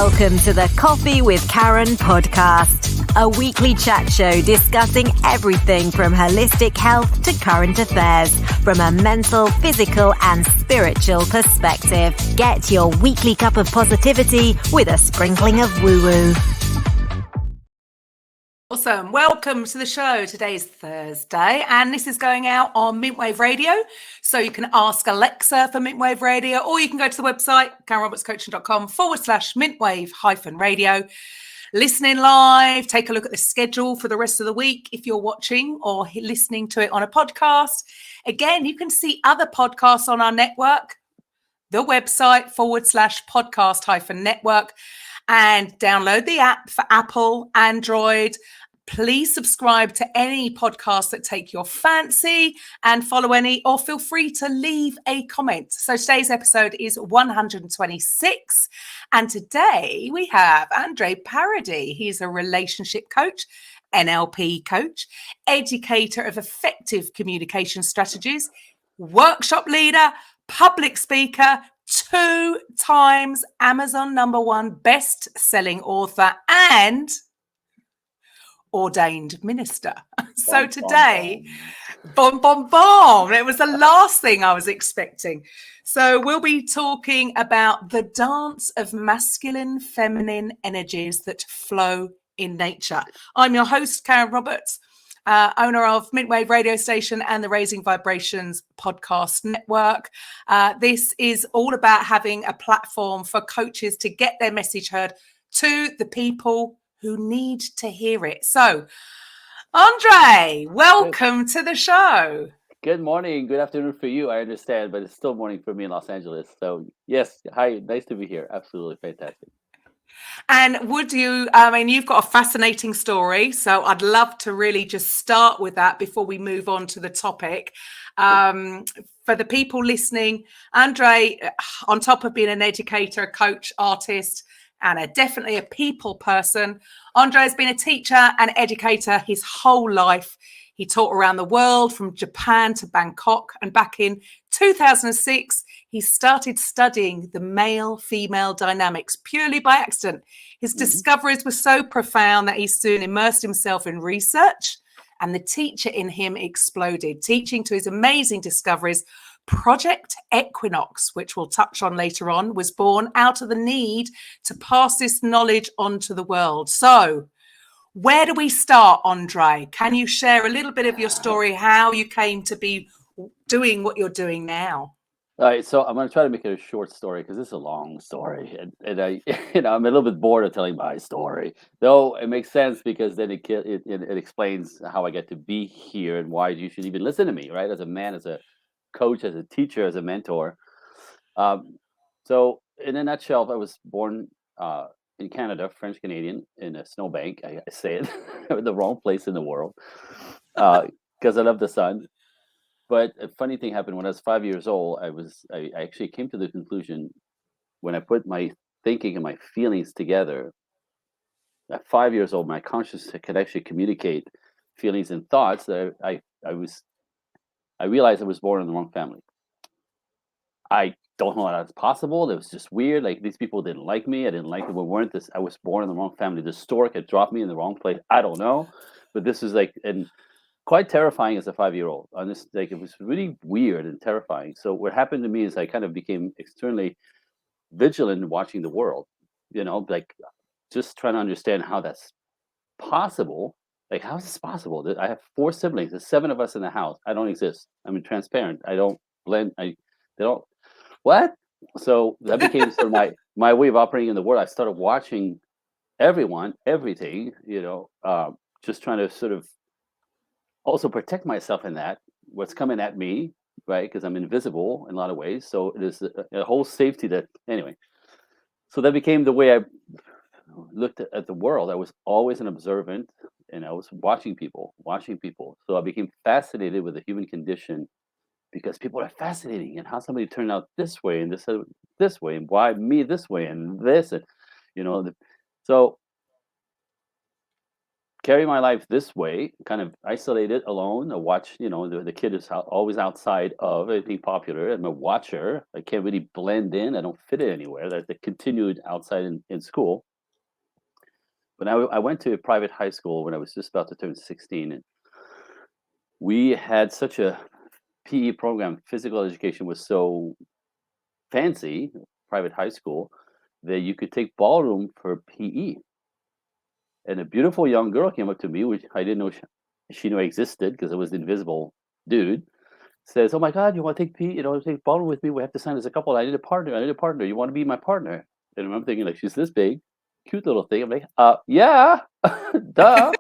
Welcome to the Coffee with Karen podcast, a weekly chat show discussing everything from holistic health to current affairs from a mental, physical and spiritual perspective. Get your weekly cup of positivity with a sprinkling of woo-woo. Awesome. Welcome to the show. Today is Thursday and this is going out on Mintwave Radio. So you can ask Alexa for Mintwave Radio, or you can go to the website, KarenRobertsCoaching.com/Mintwave-radio. Listening live, take a look at the schedule for the rest of the week if you're watching or listening to it on a podcast. Again, you can see other podcasts on our network, the website /podcast-network, and download the app for Apple, Android. Please subscribe to any podcasts that take your fancy and follow any, or feel free to leave a comment. So today's episode is 126. And today we have ANDRÉ Paradis. He's a relationship coach, NLP coach, educator of effective communication strategies, workshop leader, public speaker, 2 times Amazon #1 best-selling author, and ordained minister. So today, boom, boom, boom. It was the last thing I was expecting. So we'll be talking about the dance of masculine, feminine energies that flow in nature. I'm your host, Karen Roberts, owner of Mintwave Radio Station and the Raising Vibrations podcast network. This is all about having a platform for coaches to get their message heard to the people who need to hear it. So, ANDRÉ, welcome to the show. Good morning, good afternoon for you. I understand, but it's still morning for me in Los Angeles. So, yes, hi, nice to be here. Absolutely fantastic. And you've got a fascinating story, so I'd love to really just start with that before we move on to the topic. For the people listening, ANDRÉ, on top of being an educator, coach, artist, and definitely a people person, ANDRÉ has been a teacher and educator his whole life. He taught around the world, from Japan to Bangkok, and back in 2006, he started studying the male-female dynamics purely by accident. His discoveries were so profound that he soon immersed himself in research, and the teacher in him exploded, teaching to his amazing discoveries. Project Equinox, which we'll touch on later on, was born out of the need to pass this knowledge on to the world. So, where do we start, ANDRÉ? Can you share a little bit of your story, how you came to be doing what you're doing now? All right, so I'm going to try to make it a short story because it's a long story, and I, I'm a little bit bored of telling my story. Though it makes sense because then it explains how I get to be here and why you should even listen to me, right? As a man, as a coach, as a teacher, as a mentor. So in a nutshell, I was born in Canada, French Canadian, in a snowbank. I say it the wrong place in the world because I love the sun. But a funny thing happened when I was 5 years old. I actually came to the conclusion when I put my thinking and my feelings together. At 5 years old, my consciousness could actually communicate feelings and thoughts. That I realized I was born in the wrong family. I don't know how that's possible. It was just weird. Like, these people didn't like me. I didn't like them. I was born in the wrong family. The stork had dropped me in the wrong place. I don't know. But this was quite terrifying as a 5-year-old. It was really weird and terrifying. So what happened to me is I kind of became externally vigilant in watching the world, just trying to understand how that's possible. Like, how is this possible? I have 4 siblings. There's 7 of us in the house. I don't exist. I'm transparent. I don't blend. They don't. What? So that became sort of my way of operating in the world. I started watching everyone, everything, just trying to sort of also protect myself in that, what's coming at me, right? Because I'm invisible in a lot of ways. So it is a whole safety anyway. So that became the way I looked at the world. I was always an observant, and I was watching people. So I became fascinated with the human condition because people are fascinating, and how somebody turned out this way and this way, and why me this way and this, and so carry my life this way, kind of isolated, alone. I watch, the kid is always outside of anything popular. I'm a watcher. I can't really blend in. I don't fit in anywhere. That they continued outside in school. But I went to a private high school when I was just about to turn 16, and we had such a PE program. Physical education was so fancy, private high school, that you could take ballroom for PE. And a beautiful young girl came up to me, which I didn't know she knew I existed because I was the invisible dude. Says, "Oh my God, you want to take take ballroom with me? We have to sign as a couple. I need a partner. I need a partner. You want to be my partner?" And I'm thinking, like, she's this big, cute little thing. I'm like, yeah, duh,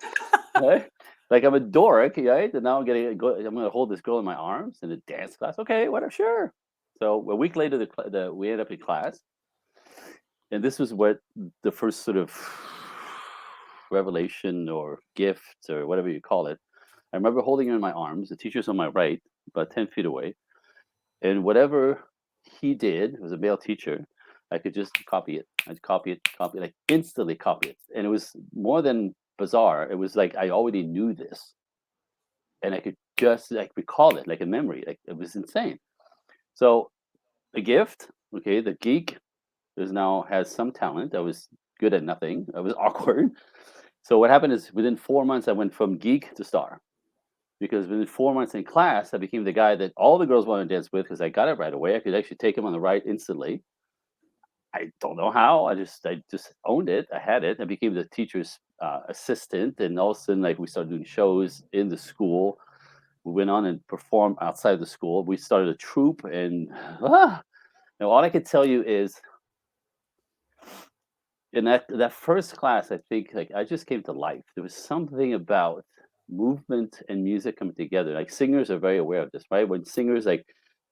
right? Like I'm a dork, right? And now I'm gonna hold this girl in my arms in a dance class. Okay, whatever, sure. So a week later, we ended up in class, and this was what the first sort of revelation or gift or whatever you call it. I remember holding him in my arms. The teacher's on my right, about 10 feet away. And whatever he did, it was a male teacher, I could just copy it. I'd copy it, like instantly copy it. And it was more than bizarre. It was like I already knew this. And I could just like recall it like a memory. Like it was insane. So the gift, okay, the geek is now has some talent. I was good at nothing. I was awkward. So what happened is within 4 months, I went from geek to star because within 4 months in class, I became the guy that all the girls wanted to dance with because I got it right away. I could actually take him on the right instantly. I don't know how. I just owned it. I had it. I became the teacher's assistant, and all of a sudden, like we started doing shows in the school. We went on and performed outside the school. We started a troupe, and now all I could tell you is in that first class, I think like I just came to life. There was something about movement and music coming together. Like singers are very aware of this, right? When singers like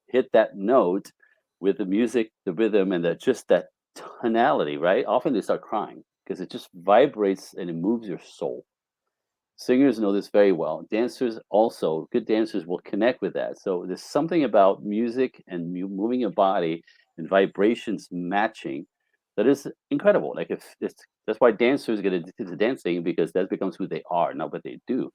hit that note with the music, the rhythm, and that tonality, right? Often they start crying because it just vibrates and it moves your soul. Singers know this very well. Dancers also, good dancers will connect with that. So there's something about music and moving your body and vibrations matching that is incredible. Like if it's that's why dancers get addicted to dancing because that becomes who they are, not what they do.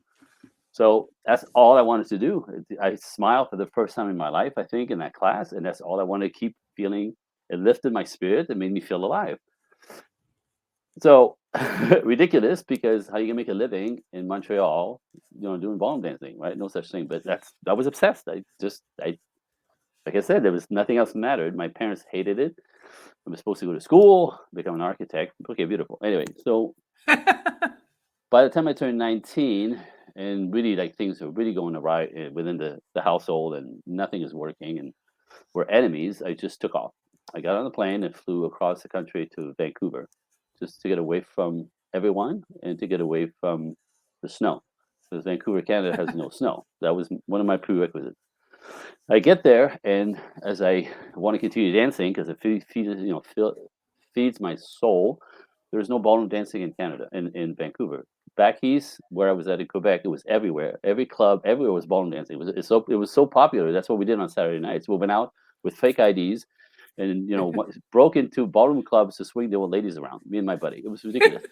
So that's all I wanted to do. I smiled for the first time in my life, I think, in that class, and that's all I wanted to keep feeling. It lifted my spirit. It made me feel alive. So ridiculous because how you can make a living in Montreal, doing ballroom dancing, right? No such thing. But I was obsessed. I like I said, there was nothing else mattered. My parents hated it. I was supposed to go to school, become an architect. Okay, beautiful. Anyway, so by the time I turned 19, and really like things were really going awry within the household, and nothing is working, and we're enemies, I just took off. I got on a plane and flew across the country to Vancouver just to get away from everyone and to get away from the snow. Because Vancouver, Canada has no snow. That was one of my prerequisites. I get there, and as I want to continue dancing, because it feeds my soul, there's no ballroom dancing in Canada, in Vancouver. Back east, where I was at in Quebec, it was everywhere. Every club, everywhere was ballroom dancing. It was so popular. That's what we did on Saturday nights. We went out with fake IDs and broke into ballroom clubs to swing the old ladies around. Me and my buddy. It was ridiculous.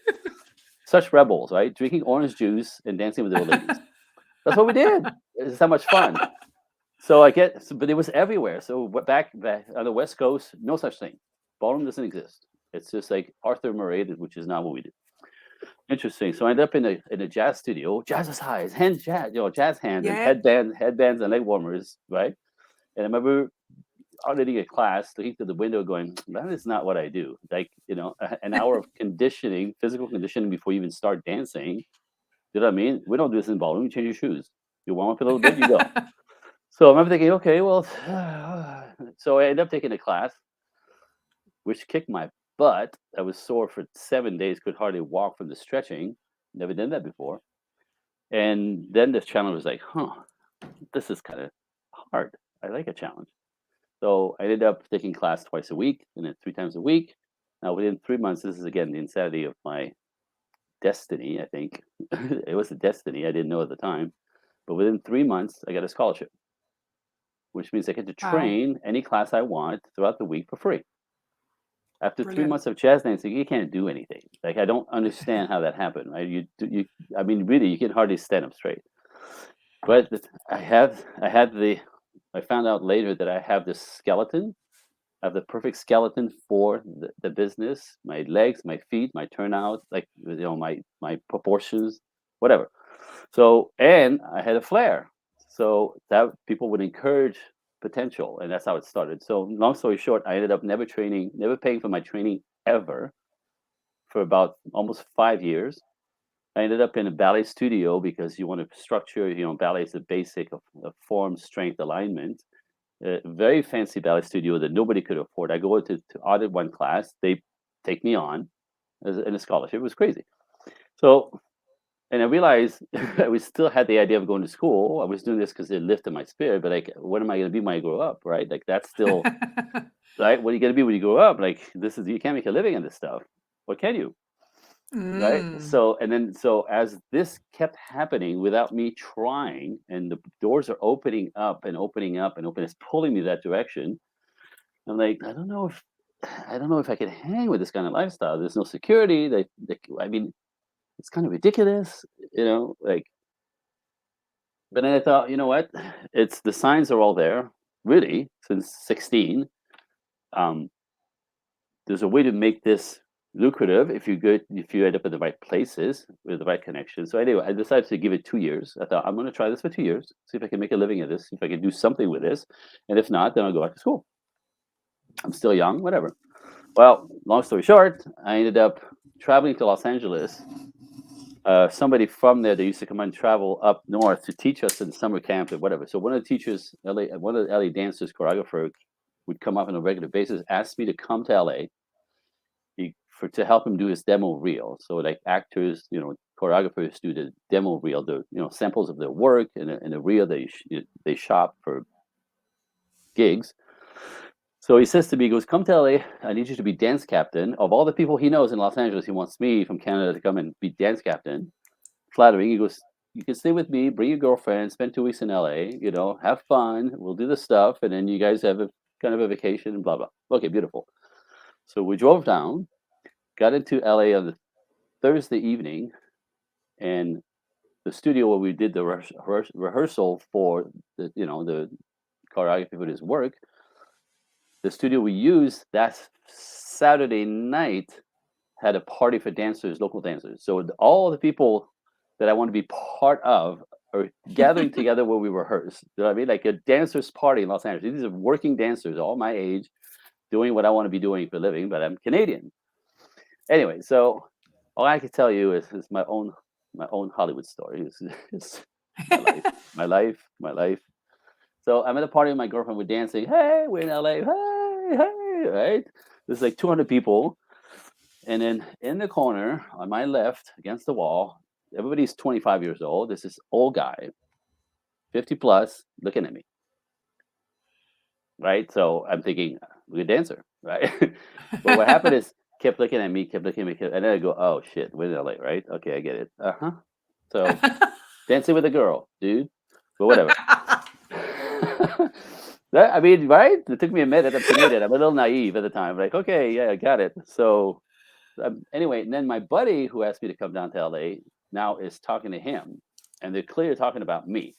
Such rebels, right? Drinking orange juice and dancing with the old ladies. That's what we did. It's so much fun. But it was everywhere. So back on the West Coast, no such thing. Ballroom doesn't exist. It's just like Arthur Murray, which is not what we do. Interesting. So I ended up in a jazz studio, jazzercise, jazz hands and Yeah. headbands and leg warmers, right? And I remember auditing a class, looking through the window, going, "That is not what I do." Like an hour of conditioning, physical conditioning before you even start dancing. You know what I mean? We don't do this in ballroom. You change your shoes. You warm up a little bit, you go. So I remember thinking, okay, well, so I ended up taking a class, which kicked my butt. I was sore for 7 days, could hardly walk from the stretching. Never done that before. And then this challenge was like, this is kind of hard. I like a challenge. So I ended up taking class twice a week and then 3 times a week. Now, within 3 months, this is again the insanity of my destiny, I think. It was a destiny. I didn't know at the time. But within 3 months, I got a scholarship, which means I get to Wow. train any class I want throughout the week for free. After 3 Brilliant. months of jazz dancing, you can't do anything. Like, I don't understand how that happened, right? I mean, really, you can hardly stand up straight. But I found out later that I have this skeleton. I have the perfect skeleton for the business. My legs, my feet, my turnout, like, my proportions, whatever. So, and I had a flair, so that people would encourage potential, and that's how it started. So, long story short, I ended up never paying for my training ever for about almost 5 years. I ended up in a ballet studio because you want to structure, ballet is the basic of form, strength, alignment. A very fancy ballet studio that nobody could afford. I go to audit one class, they take me on in a scholarship. It was crazy. So, and I realized we still had the idea of going to school. I was doing this because it lifted my spirit, but like, what am I going to be when I grow up, right? Like, that's still, right? What are you going to be when you grow up? Like, you can't make a living in this stuff. What can you? Right. Mm. So as this kept happening without me trying, and the doors are opening up and opening up and opening, it's pulling me that direction. I'm like, I don't know if I can hang with this kind of lifestyle. There's no security. I mean, it's kind of ridiculous, like. But then I thought, you know what? It's the signs are all there, really, since 16. Um, there's a way to make this lucrative if you end up in the right places with the right connections. So anyway, I decided to give it 2 years. I thought, I'm going to try this for 2 years, see if I can make a living at this, see if I can do something with this, and if not, then I'll go back to school. I'm still young, whatever. Well, long story short, I ended up traveling to Los Angeles. Somebody from there, they used to come and travel up north to teach us in summer camp and whatever. So one of the teachers, one of the LA dancers, choreographer, would come up on a regular basis, ask me to come to LA to help him do his demo reel. So like actors, choreographers do the demo reel, the samples of their work and a reel they shop for gigs. So he says to me, he goes, come to LA. I need you to be dance captain. Of all the people he knows in Los Angeles, he wants me from Canada to come and be dance captain. Flattering. He goes, you can stay with me, bring your girlfriend, spend 2 weeks in LA, have fun. We'll do the stuff. And then you guys have a kind of a vacation and blah, blah. Okay, beautiful. So we drove down, got into LA on the Thursday evening, and the studio where we did the rehearsal for the choreography for his work, the studio we used that Saturday night had a party for dancers, local dancers. So all the people that I want to be part of are gathering together where we rehearse. You know what I mean? Like a dancers party in Los Angeles. These are working dancers, all my age, doing what I want to be doing for a living, but I'm Canadian. Anyway, so all I can tell you is my own Hollywood story. It's my life. So I'm at a party with my girlfriend. We're dancing. Hey, we're in LA. Hey, right? There's like 200 people. And then in the corner on my left against the wall, everybody's 25 years old. There's this old guy, 50 plus, looking at me. Right? So I'm thinking, we're a dancer, right? But what happened is kept looking at me, and then I go, oh shit, we're in LA, right? Okay, I get it. So dancing with a girl, dude. But whatever. I mean, right? It took me a minute. I'm Canadian. I'm a little naive at the time. Like, okay, yeah, I got it. So anyway, and then my buddy who asked me to come down to LA now is talking to him, and they're clearly talking about me.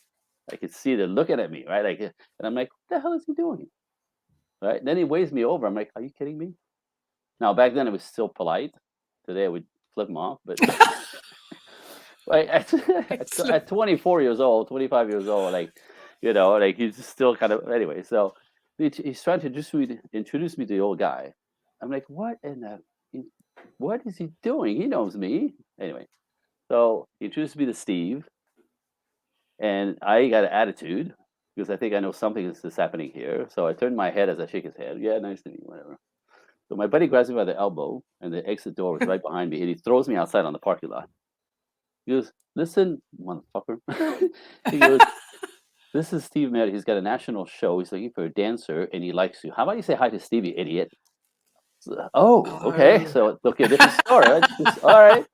I could see they're looking at me, right? Like, and I'm like, what the hell is he doing? Right? And then he waves me over. I'm like, are you kidding me? Now, back then it was still polite. Today I would flip him off, but like at 24 years old, 25 years old, like, like he's still kind of, anyway. So he's trying to introduce me to the old guy. I'm like, what what is he doing? He knows me. Anyway, so he introduced me to Steve, and I got an attitude because I think I know something is happening here. So I turned my head as I shake his hand. Yeah, nice to meet you, whatever. So my buddy grabs me by the elbow, and the exit door was right behind me, and he throws me outside on the parking lot. He goes, listen, motherfucker. He goes, this is Steve Merritt. He's got a national show. He's looking for a dancer, and he likes you. How about you say hi to Steve, you idiot? Oh, okay. So, okay, different story. Right? All right.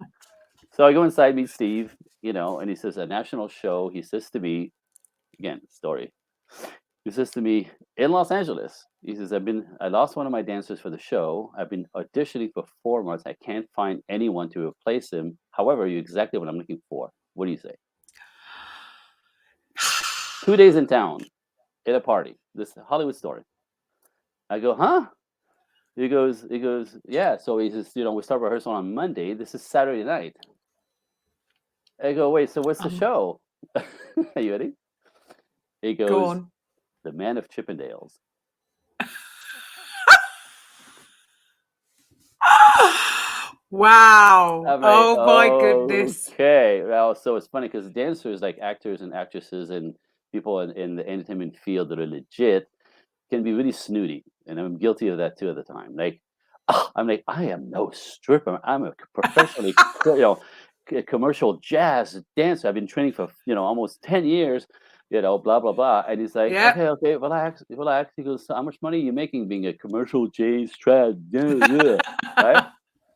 So I go inside, meet Steve, and he says, a national show. He says to me, again, story. He says to me, in Los Angeles. He says, I lost one of my dancers for the show. I've been auditioning for 4 months. I can't find anyone to replace him. However, you're exactly what I'm looking for. What do you say? 2 days in town at a party. This Hollywood story. I go, huh? He goes, yeah. So he says, we start rehearsal on Monday. This is Saturday night. I go, wait, so what's the show? Are you ready? He Go goes, on. The Man of Chippendales. Wow. I'm like, Oh my goodness. okay. Well, so it's funny because dancers, like actors and actresses and people in the entertainment field that are legit, can be really snooty, and I'm guilty of that too at the time. Like, I'm like, I am no stripper. I'm a professionally, commercial jazz dancer. I've been training for almost 10 years. Blah blah blah. And he's like, Yep. okay, okay, relax, relax. He goes, so how much money are you making being a commercial jazz trad? Yeah, right?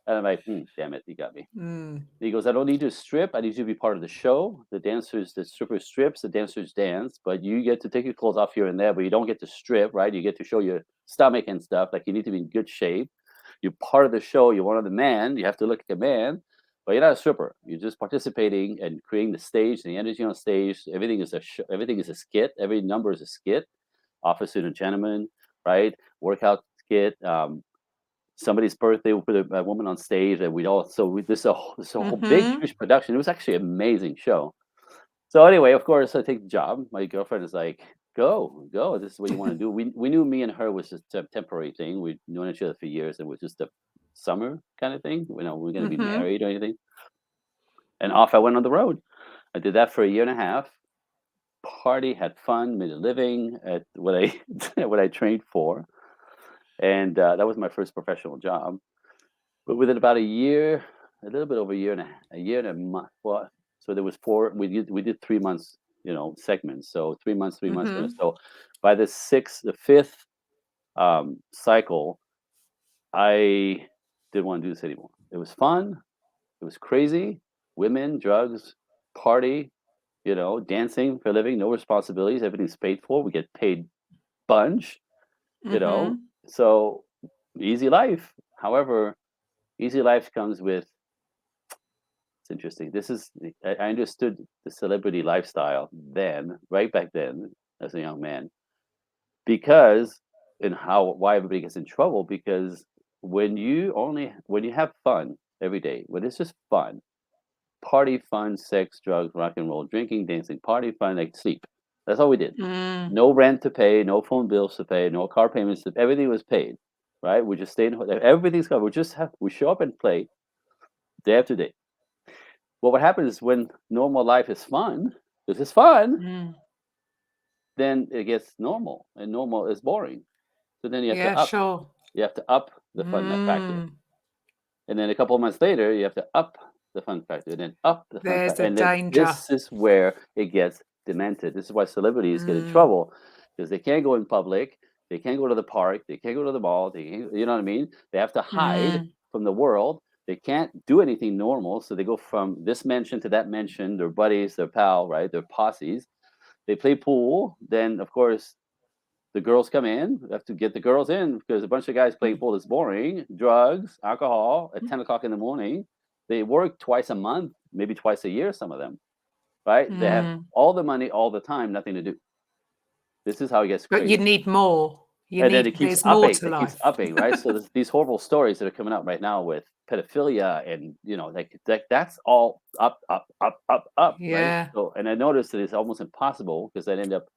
And I'm like, damn it, you got me. Mm. He goes, I don't need you to strip. I need you to be part of the show. The stripper strips, the dancers dance, but you get to take your clothes off here and there, but you don't get to strip, right? You get to show your stomach and stuff. Like you need to be in good shape. You're part of the show. You're one of the man. You have to look like a man, but you're not a stripper. You're just participating and creating the stage, the energy on stage. Everything is everything is a skit. Every number is a skit. Officer and gentleman, right? Workout skit. Somebody's birthday, we put a woman on stage, and this is a whole big, Mm-hmm. huge production. It was actually an amazing show. So anyway, of course, I take the job. My girlfriend is like, "Go, go! This is what you want to do." We knew me and her was just a temporary thing. We'd known each other for years. It was just a summer kind of thing. We're going to be Mm-hmm. married or anything. And off I went on the road. I did that for a year and a half. Party, had fun, made a living at what I what I trained for, and that was my first professional job. But within about a year, a little bit over a year and a month. Well, so there was four. We did 3 months, segments. So 3 months, 3 months. Mm-hmm. So by the fifth cycle, I didn't want to do this anymore. It was fun. It was crazy. Women, drugs, party. Dancing for a living. No responsibilities. Everything's paid for. We get paid bunch. You know. Mm-hmm. So easy life. However, easy life comes with. It's interesting. I understood the celebrity lifestyle then, right back then, as a young man, because and why everybody gets in trouble because when you have fun every day, when it's just fun, party, fun, sex, drugs, rock and roll, drinking, dancing, party, fun, like sleep. That's all we did. Mm. No rent to pay, no phone bills to pay, no car payments. Everything was paid, right? We just stayed. Everything's covered. We show up and play day after day. Well, what happens when normal life is fun, this is fun, Mm. then it gets normal, and normal is boring. So then Yeah, sure. you have to up the fun factor, Mm. and then a couple of months later, you have to up the fun factor, and then up the fun There's factor, a and then danger. this is where it gets demented. This is why celebrities get in Mm. trouble because they can't go in public, they can't go to the park, they can't go to the mall, you know what I mean? They have to hide Mm. from the world. They can't do anything normal, so they go from this mention to that mention. Their buddies, their pal, right? Their posses. They play pool. Then, of course, the girls come in. We have to get the girls in because a bunch of guys playing pool is boring. Drugs, alcohol at 10 o'clock in the morning. They work twice a month, maybe twice a year. Some of them, right? They have Mm. all the money, all the time, nothing to do. This is how it gets But you crazy. need more. And then it keeps There's more upping. to It keeps life. upping, right? So there's these horrible stories that are coming out right now with pedophilia, and that's all up, up, up, up, up, right? Yeah. So, and I noticed that it's almost impossible because I end up.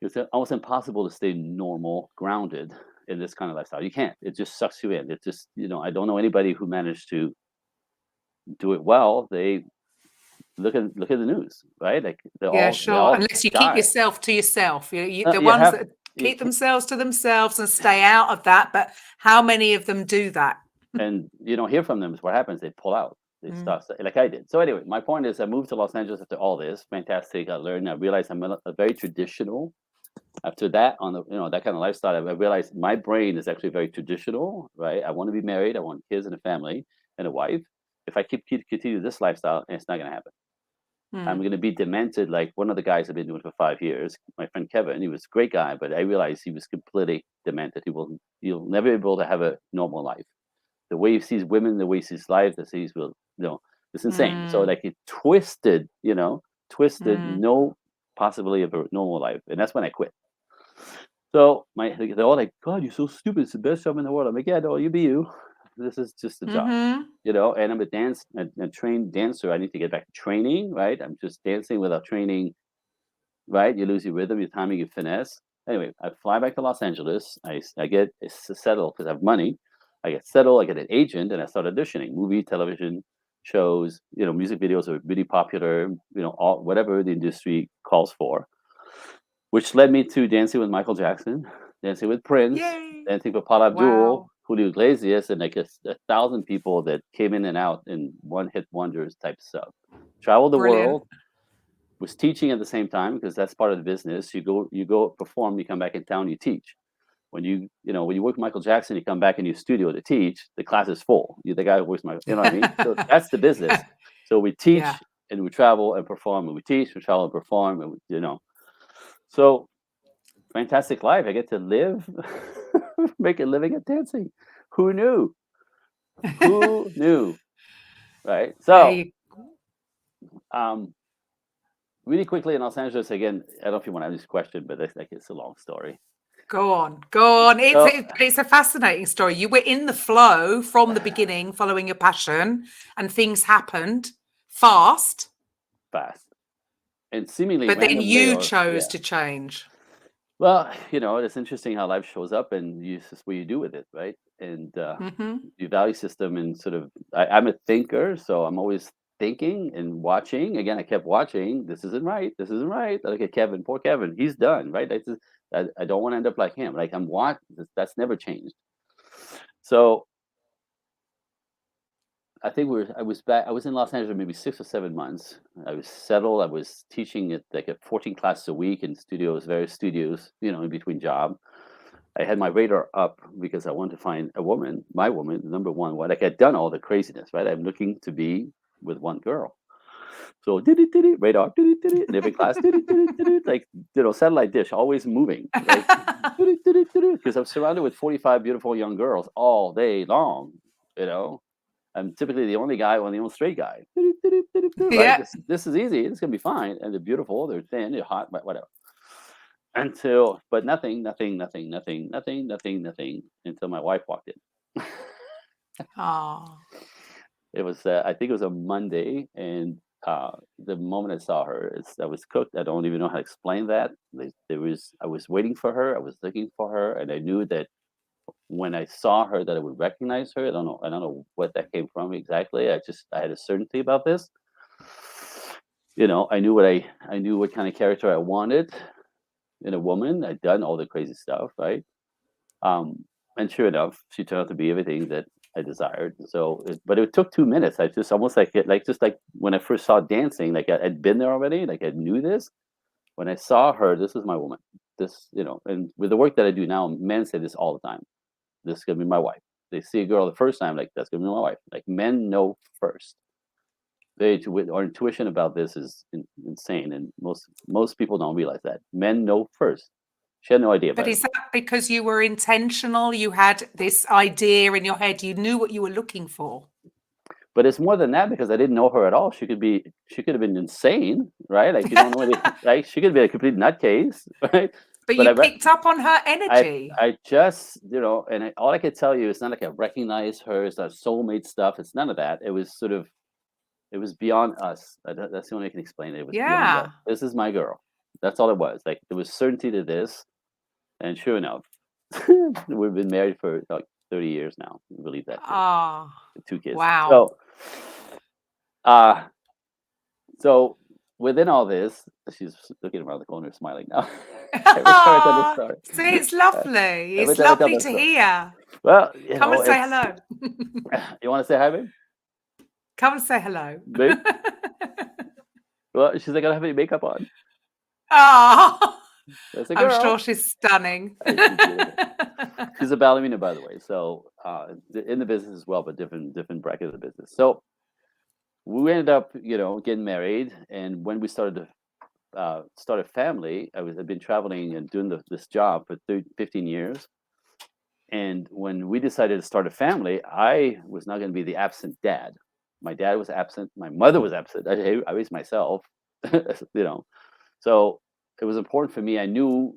It's almost impossible to stay normal, grounded in this kind of lifestyle. You can't. It just sucks you in. It just, I don't know anybody who managed to do it well. They look at the news, right? Like they Yeah, all they sure. all Unless you keep die. yourself to yourself. The You ones have that you keep can't, themselves to themselves and stay out of that. But how many of them do that? and you don't hear from them. Is what happens. They pull out. They Mm. stop like I did. So anyway, my point is, I moved to Los Angeles after all this. Fantastic. I learned. I realized I'm a very traditional. After that, on the that kind of lifestyle, I realized my brain is actually very traditional, right? I want to be married, I want kids and a family and a wife. If I continue this lifestyle, it's not going to happen. I'm going to be demented like one of the guys I've been doing for 5 years. My friend Kevin, he was a great guy, but I realized he was completely demented. He'll never be able to have a normal life. The way he sees women, the way he sees life, the sees will, it's insane. So like he twisted, no possibility of a normal life, and that's when I quit. So they're all like, "God, you're so stupid. It's the best job in the world." I'm like, "Yeah, no, you be you. This is just a job." And I'm a trained dancer. I need to get back to training, right? I'm just dancing without training, right? You lose your rhythm, your timing, your finesse. Anyway, I fly back to Los Angeles. I get settled because I have money. I get settled. I get an agent, and I start auditioning, movie, television shows. Music videos are really popular. All whatever the industry calls for, which led me to dancing with Michael Jackson, dancing with Prince, Yay. dancing with Paula Abdul, Wow. Julio Iglesias, and like a 1,000 people that came in and out in one-hit wonders type stuff. Traveled the Brilliant. world, was teaching at the same time because that's part of the business. You go perform, you come back in town, you teach. When you work with Michael Jackson, you come back in your studio to teach. The class is full. You're the guy who works you know what I mean? So that's the business. So we teach Yeah. and we travel and perform, and we teach, we travel and perform, and So fantastic life. I get to live, make a living at dancing. Who knew? Who knew? Right. There So, you um, really quickly in Los Angeles again. I don't know if you want to ask this question, but it's a long story. go on. Go on. So It's a fascinating story. You were in the flow from the beginning, following your passion, and things happened fast, fast and seemingly but then randomly, you or chose yeah. to change. Well, it's interesting how life shows up, and it's just what you do with it, right? And your value system, and sort of, I'm a thinker, so I'm always thinking and watching. Again, I kept watching. This isn't right. This isn't right. Look at Kevin. Poor Kevin. He's done, right? I don't want to end up like him. Like I'm watching. That's never changed. So I think I was back. I was in Los Angeles maybe 6 or 7 months. I was settled. I was teaching at 14 classes a week in various studios, in between job. I had my radar up because I wanted to find a woman, my woman, number one. Like I'd done all the craziness, right? I'm looking to be with one girl. So radar, in every class, like satellite dish, always moving, like because I'm surrounded with 45 beautiful young girls all day long. I'm typically the only guy, or the only straight guy. Right? Yeah. This is easy. It's gonna be fine. And they're beautiful. They're thin. They're hot. Whatever. But nothing until my wife walked in. Oh, It was, I think it was a Monday, and the moment I saw her, I was cooked. I don't even know how to explain that. I was waiting for her. I was looking for her, and I knew that when I saw her, that I would recognize her. I don't know what that came from exactly. I had a certainty about this. I knew what kind of character I wanted in a woman. I'd done all the crazy stuff, right? And sure enough, she turned out to be everything that I desired. But it took 2 minutes. I just almost just like when I first saw dancing, like I'd been there already, like I knew this. When I saw her, this is my woman. And with the work that I do now, men say this all the time. This is gonna be my wife. They see a girl the first time, like that's gonna be my wife. Like men know first. Our intuition about this is insane, and most people don't realize that men know first. She had no idea but about it. is that because you were intentional? You had this idea in your head. You knew what you were looking for. But it's more than that because I didn't know her at all. She could have been insane, right? Like you don't know like she could be a complete nutcase, right? But But you picked up on her energy. I just, all I could tell you is not like I recognize her. It's not soulmate stuff. It's none of that. It was beyond us. That's the only way I can explain it. It was beyond Yeah. that. This is my girl. That's all it was. Like there was certainty to this, and sure enough, we've been married for like 30 years now. We believe that. Oh, 2 kids. wow. So within all this, she's looking around the corner, smiling now. Every time I tell the story. See, it's lovely. Every It's time I tell lovely the to story. hear. Well, Come and say hello. You want to say hi, babe? Come and say hello. Babe? Well, she's like, I don't have any makeup on. Oh, That's a I'm girl. sure she's stunning. She's a ballerina, by the way. So in the business as well, but different bracket of the business. So we ended up, getting married. And when we started a family, I've been traveling and doing this job for 15 years. And when we decided to start a family, I was not going to be the absent dad. My dad was absent. My mother was absent. I raised myself, you know. So it was important for me. I knew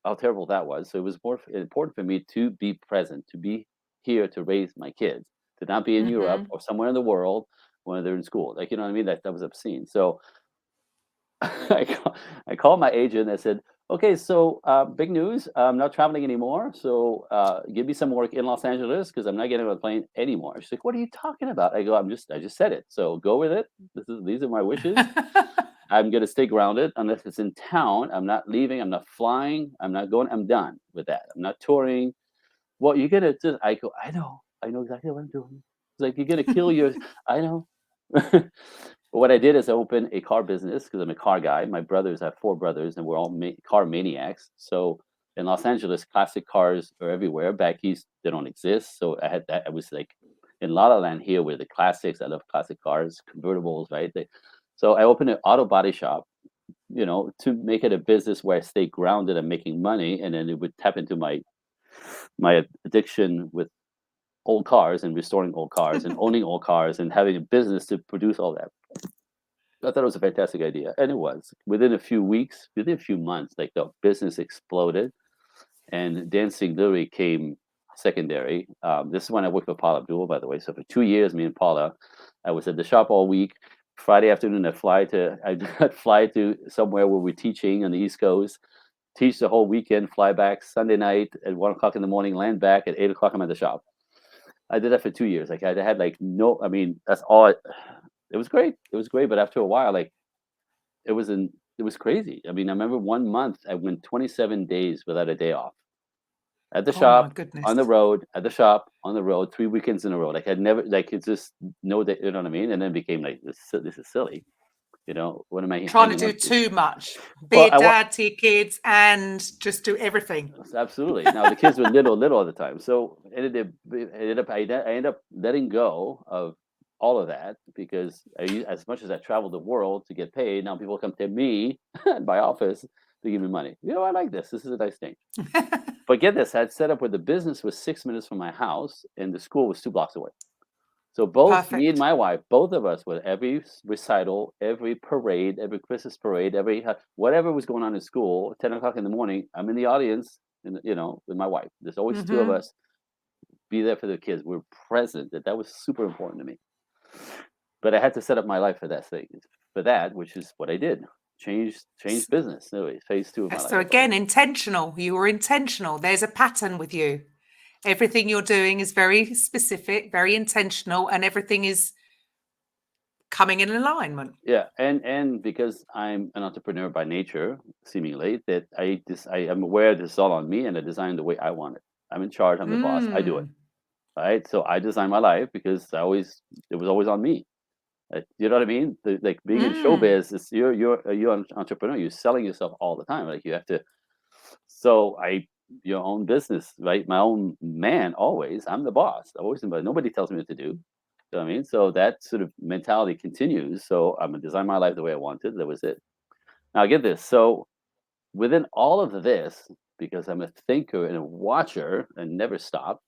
how terrible that was. So it was more important for me to be present, to be here to raise my kids, to not be in Europe Hmm. or somewhere in the world when they're in school. Like, you know what I mean? That was obscene. So I called my agent. I said, "Okay, so big news. I'm not traveling anymore. So give me some work in Los Angeles because I'm not getting on a plane anymore." She's like, "What are you talking about?" I go, I just said it. So go with it. These are my wishes. I'm gonna stay grounded unless it's in town. I'm not leaving. I'm not flying. I'm not going. I'm done with that. I'm not touring. Well, you're gonna just. I go. I know exactly what I'm doing. It's like you're gonna kill your. I know. But what I did is I opened a car business because I'm a car guy. My brothers, I have four brothers, and we're all car maniacs. So in Los Angeles, classic cars are everywhere. Back east, they don't exist. So I had that. I was like in La La Land here with the classics. I love classic cars, convertibles, right? So I opened an auto body shop, to make it a business where I stay grounded and making money, and then it would tap into my addiction with old cars and restoring old cars and owning old cars and having a business to produce all that. I thought it was a fantastic idea, and it was. Within a few weeks, within a few months, like the business exploded, and dancing literally came secondary. This is when I worked with Paula Abdul, by the way. So for 2 years, me and Paula, I was at the shop all week. Friday afternoon, I'd fly to somewhere where we're teaching on the East Coast, teach the whole weekend, fly back Sunday night at 1 o'clock in the morning, land back at 8 o'clock. I'm at the shop. I did that for 2 years. Like I had like no. I mean, that's all. It was great. It was great, but after a while, like it was crazy. I mean, I remember 1 month I went 27 days without a day off. At the Oh my shop, goodness. on the road, at the shop, on the road, 3 weekends in a row. Like I'd never like it's just no day, you know what I mean? And then it became like this is silly. What am I Trying to hanging do on to? too much. Be Well, a dad to your kids and just do everything. absolutely. Now the kids were little at the time, so I ended up letting go of all of that because as much as I traveled the world to get paid, now people come to me at my office to give me money. I like this. This is a nice thing. But get this, I had set up where the business was 6 minutes from my house and the school was 2 blocks away. So both me and Perfect. my wife, both of us, with every recital, every parade, every Christmas parade, whatever was going on in school, 10 o'clock in the morning, I'm in the audience, and with my wife. There's always two of Hmm. us. Be there for the kids. We're present. That was super important to me. But I had to set up my life for that thing, for that, which is what I did. Change business. Anyway, phase two of my life. So That's what I again, did. intentional. You were intentional. There's a pattern with you. Everything you're doing is very specific, very intentional, and everything is coming in alignment. Yeah, and because I'm an entrepreneur by nature, seemingly, that I am aware this is all on me, and I design the way I want it. I'm in charge. I'm the boss. I do it. Mm, Right. So I design my life because it was always on me. You know what I mean? Like being in mm. showbiz, is you're an entrepreneur. You're selling yourself all the time. Like you have to. So your own business, right? My own man. Always, I'm the boss. Always, but nobody tells me what to do. You know what I mean? So that sort of mentality continues. So I'm gonna design my life the way I want it. That was it. Now get this. So within all of this, because I'm a thinker and a watcher and never stop,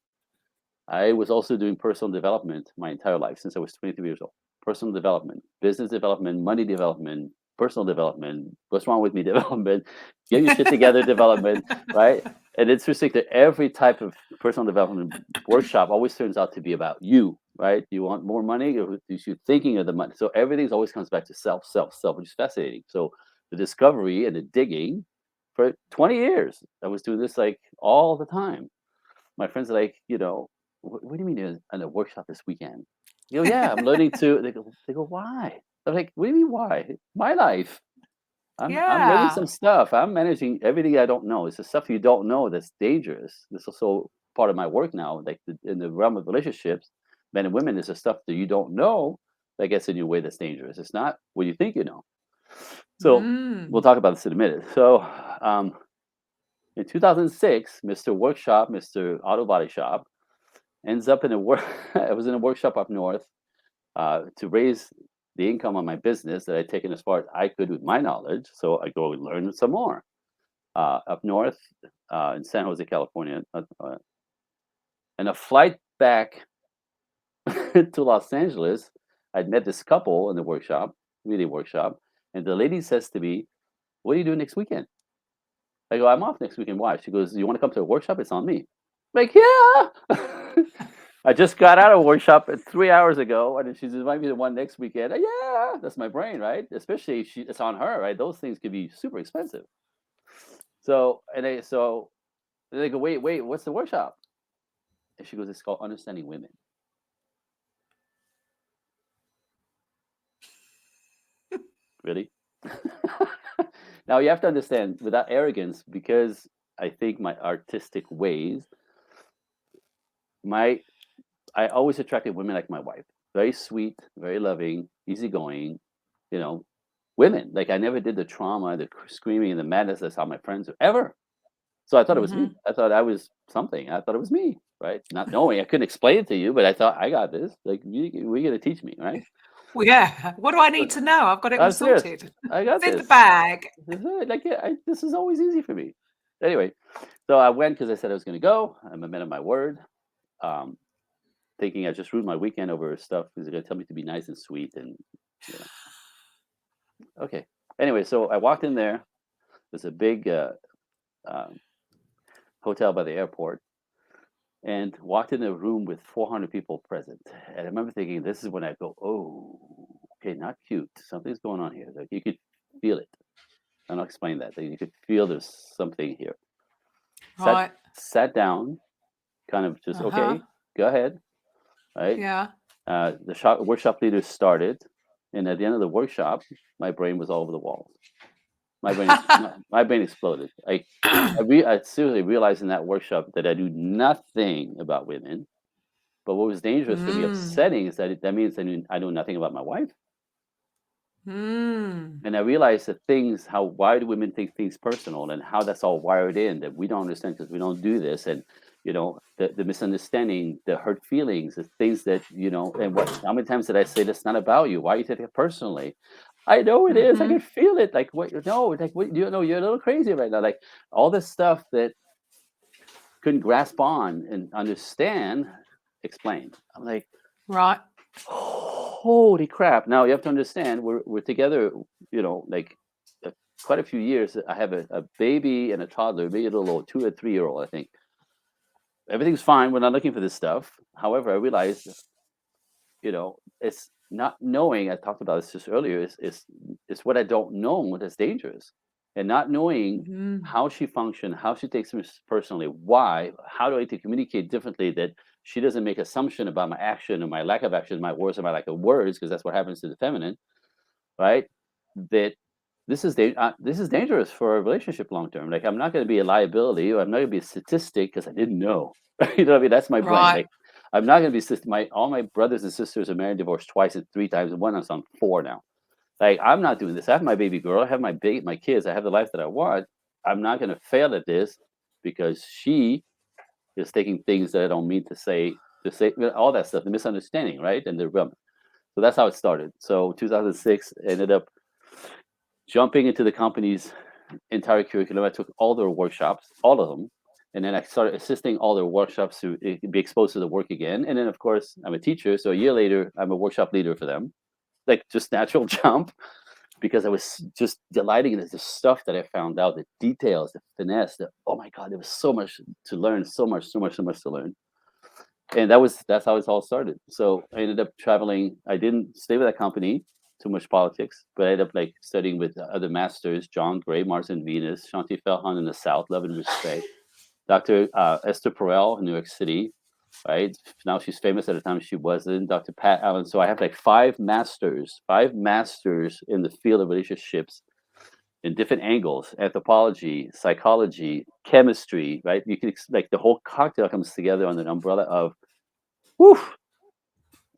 I was also doing personal development my entire life since I was 23 years old. Personal development, business development, money development, personal development, what's wrong with me development, get your shit together development, right? And it's interesting that every type of personal development workshop always turns out to be about you, right? You want more money, or you're thinking of the money. So everything always comes back to self, self, self, which is fascinating. So the discovery and the digging for 20 years, I was doing this like all the time. My friends are like, what do you mean you're in a workshop this weekend? You go, yeah, I'm learning to. They go, why? I'm like, what do you mean why? My life. I'm learning Yeah. some stuff. I'm managing everything I don't know. It's the stuff you don't know that's dangerous. This is also part of my work now, like in the realm of relationships, men and women. Is the stuff that you don't know that gets in your way that's dangerous. It's not what you think you know. So we'll Mm. talk about this in a minute. So in 2006, Mr. Workshop, Mr. Auto Body Shop, ends up in a work. I was in a workshop up north to raise the income on my business that I'd taken as far as I could with my knowledge. So I go and learn some more. Up north in San Jose, California, and a flight back to Los Angeles, I'd met this couple in the workshop, media workshop, and the lady says to me, "What are you doing next weekend?" I go, "I'm off next weekend." Why? She goes, "You want to come to a workshop? It's on me." I'm like, yeah. I just got out of a workshop 3 hours ago, and she's inviting me to one next weekend. Yeah, that's my brain, right? Especially it's on her, right? Those things could be super expensive. So they go, wait, what's the workshop? And she goes, "It's called Understanding Women." Really? Now you have to understand, without arrogance, because I think my artistic ways, I always attracted women like my wife. Very sweet, very loving, easygoing, you know, women. Like I never did the trauma, the screaming and the madness that's how my friends are ever. So I thought it was me. I thought I was something. I thought it was me, right? Not knowing. I couldn't explain it to you, but I thought I got this. Like we're gonna teach me, right? Well, yeah. What do I need But to know? I've got it all I'm serious. sorted. I got It's in the this. bag. This is it. Like yeah, this is always easy for me. Anyway, so I went because I said I was gonna go. I'm a man of my word. Um, Thinking I just ruined my weekend over stuff because they're gonna tell me to be nice and sweet and you know. Okay. Anyway, so I walked in there. There's a big um, hotel by the airport, and walked in a room with 400 people present. And I remember thinking, this is when I go, oh, okay, not cute. Something's going on here. Like you could feel it. And I'll explain that. Like, you could feel there's something here. Right. Sat down, kind of just okay, go ahead. Right. Yeah. The workshop leaders started, and at the end of the workshop, my brain was all over the walls. My brain exploded. I seriously realized in that workshop that I knew nothing about women. But what was dangerous for me, upsetting, is that means I know nothing about my wife. And I realized that why do women take things personal, and how that's all wired in that we don't understand because we don't do this, and the misunderstanding, the hurt feelings, the things that and how many times did I say that's not about you? Why you take it personally? I know it is. I can feel it. Like what? No, like what? You're a little crazy right now. Like all this stuff that couldn't grasp on and understand, explained. I'm like, Right. holy crap! Now you have to understand we're together. Like quite a few years. I have a baby and a toddler, maybe a little old, 2 or 3 year old. I think everything's fine. We're not looking for this stuff. However, I realized, it's not knowing. I talked about this just earlier. Is what I don't know that's dangerous, and not knowing how she functions, how she takes this personally. Why? How do I need to communicate differently that she doesn't make assumption about my action or my lack of action, my words or my lack of words, because that's what happens to the feminine, right? That this is dangerous for a relationship long term. Like I'm not going to be a liability, or I'm not going to be a statistic because I didn't know. You know what I mean? That's my brain. Right. Like I'm not going to be all my brothers and sisters are married, divorced twice and 3 times, and one I'm on 4 now. Like I'm not doing this. I have my baby girl. I have my kids. I have the life that I want. I'm not going to fail at this because she is taking things that I don't mean to say all that stuff, the misunderstanding, right? And the so that's how it started. So 2006 ended up jumping into the company's entire curriculum. I took all their workshops, all of them, and then I started assisting all their workshops to be exposed to the work again. And then, of course, I'm a teacher, so a year later, I'm a workshop leader for them. Like just natural jump, because I was just delighting in the stuff that I found out, the details, the finesse. Oh my God, there was so much to learn, so much to learn. And that's how it all started. So I ended up traveling. I didn't stay with that company, too much politics, but I ended up like studying with other masters, John Gray, Mars and Venus, Shanti Felhan in the South, Love and Respect, Dr. Esther Perel in New York City, right? Now she's famous. At the time she wasn't. Dr. Pat Allen. So I have like five masters in the field of relationships in different angles: anthropology, psychology, chemistry, right? You can like the whole cocktail comes together under an umbrella of woof.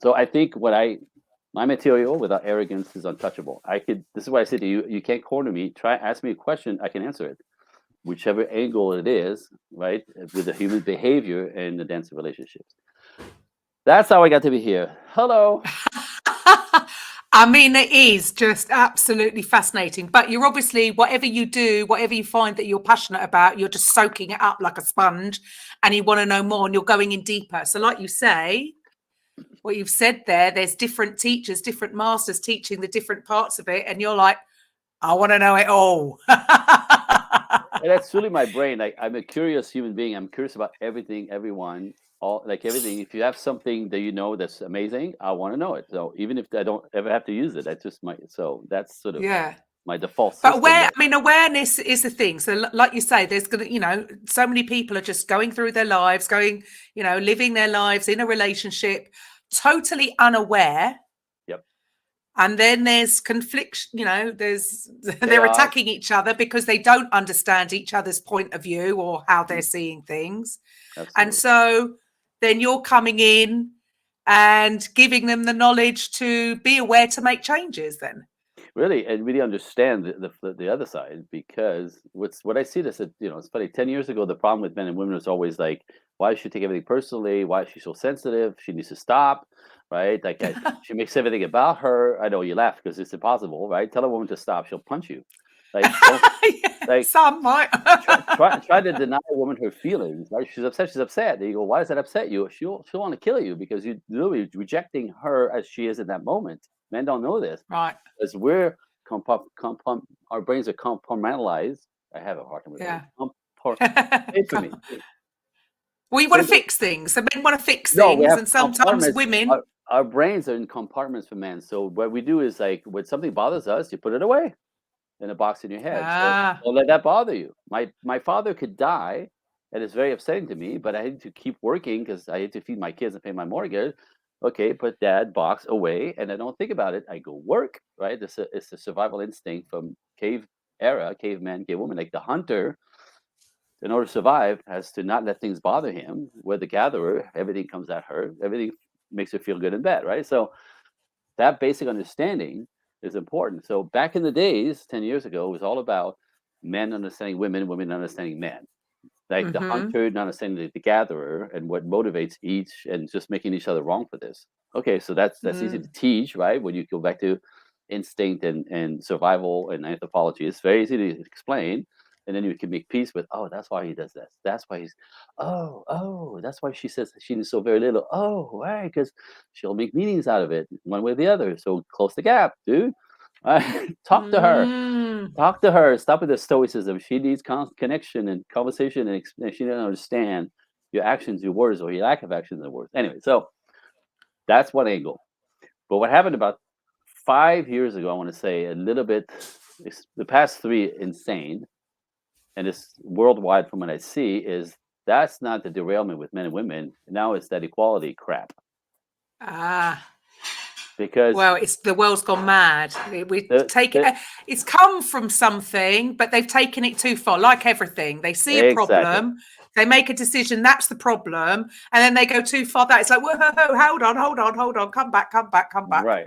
So I think my material, without arrogance, is untouchable. This is why I said to you, you can't corner me. Ask me a question, I can answer it. Whichever angle it is, right? With the human behavior and the dance of relationships. That's how I got to be here. Hello. I mean, it is just absolutely fascinating. But you're obviously, whatever you do, whatever you find that you're passionate about, you're just soaking it up like a sponge and you want to know more and you're going in deeper. So, like you say, what you've said there, there's different teachers, different masters teaching the different parts of it. And you're like, I want to know it all. And that's really my brain. Like, I'm a curious human being. I'm curious about everything, everyone, all, like everything. If you have something that you know that's amazing, I want to know it. So even if I don't ever have to use it, that's just my. So that's sort of Yeah. my default But system. awareness is the thing. So, like you say, there's going to, so many people are just going through their lives, living their lives in a relationship, totally unaware. Yep. And then there's conflict, they're Chaos. attacking each other because they don't understand each other's point of view or how they're seeing things. Absolutely. And so then you're coming in and giving them the knowledge to be aware to make changes then. Really, and really understand the other side, because what I see this, it's funny. 10 years ago, the problem with men and women was always like, why does she take everything personally? Why is she so sensitive? She needs to stop, right? Like, she makes everything about her. I know you laugh because it's impossible, right? Tell a woman to stop, she'll punch you. Like, like some might. try to deny a woman her feelings, right? She's upset. She's upset. And you go, why does that upset you? She'll want to kill you because you're literally rejecting her as she is in that moment. Men don't know this. Right. Because we're our brains are compartmentalized. I have a hard time with Yeah. Say for me. Well, you want to fix things. So men want to fix No, we things, have and sometimes compartments. women. Our brains are in compartments for men. So what we do is, like, when something bothers us, you put it away in a box in your head. So don't let that bother you. My father could die, and it's very upsetting to me, but I had to keep working because I had to feed my kids and pay my mortgage. Okay, put that box away, and I don't think about it. I go work, right? It's a survival instinct from cave era, caveman, cavewoman. Like, the hunter, in order to survive, has to not let things bother him. Where the gatherer, everything comes at her. Everything makes her feel good in bed, right? So that basic understanding is important. So back in the days, 10 years ago, it was all about men understanding women, women understanding men. Like, the hunter not understanding the gatherer and what motivates each, and just making each other wrong for this. Okay, so that's easy to teach, right? When you go back to instinct and survival and anthropology, it's very easy to explain. And then you can make peace with, oh, that's why he does this. That's why he's, that's why she says that she needs so very little. Oh, right, because she'll make meanings out of it one way or the other. So close the gap, dude. Talk to her. Talk to her. Stop with the stoicism. She needs connection and conversation, and she doesn't understand your actions, your words, or your lack of actions and words. Anyway, so that's one angle. But what happened about 5 years ago, I want to say a little bit, the past three, insane, and it's worldwide from what I see, is that's not the derailment with men and women. Now it's that equality crap. Because Well, it's the world's gone mad. It's come from something, but they've taken it too far. Like everything, they see a problem, they make a decision. That's the problem, and then they go too far. That it's like, whoa, hold on, come back. Right.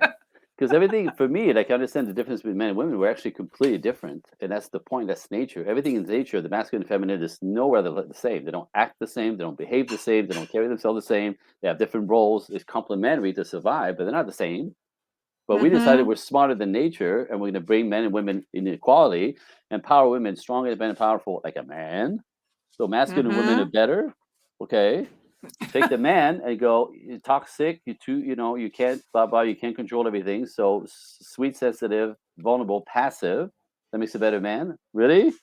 Because everything, for me, like, I understand the difference between men and women. We're actually completely different, and that's the point. That's nature. Everything in nature, the masculine and feminine, is nowhere the same. They don't act the same. They don't behave the same. They don't carry themselves the same. They have different roles. It's complementary to survive, but they're not the same. But we decided we're smarter than nature, and we're going to bring men and women in equality, empower women, strong, independent, and powerful, like a man. So masculine and women are better. Okay. Take the man and go, you're toxic, you can't, blah, blah, you can't control everything. So sweet, sensitive, vulnerable, passive. That makes a better man. Really?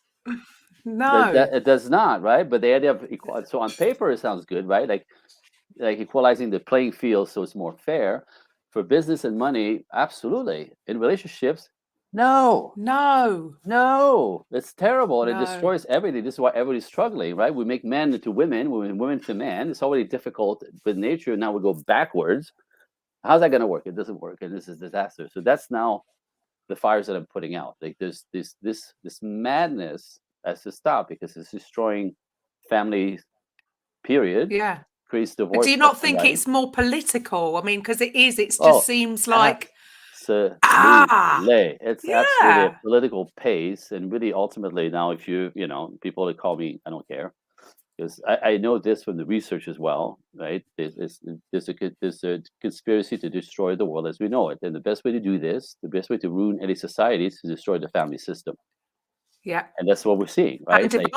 No. It does not, right? But the idea of equality, so on paper, it sounds good, right? Like equalizing the playing field so it's more fair. For business and money, absolutely. In relationships, no, it's terrible, and it destroys everything. This is why everybody's struggling, right? We make men into women, women to men. It's already difficult with nature. Now we go backwards. How's that going to work? It doesn't work, and this is disaster. So that's now the fires that I'm putting out. Like, there's this madness has to stop, because it's destroying families. Period. Yeah. Creates divorce. But do you not think it's more political? I mean, because it is. It just seems like. It's absolutely a political pace, and really ultimately now, if people that call me, I don't care, because I know this from the research as well, right? There's a conspiracy to destroy the world as we know it, and the best way to do this, the best way to ruin any society, is to destroy the family system, Yeah. and that's what we're seeing, And right? Like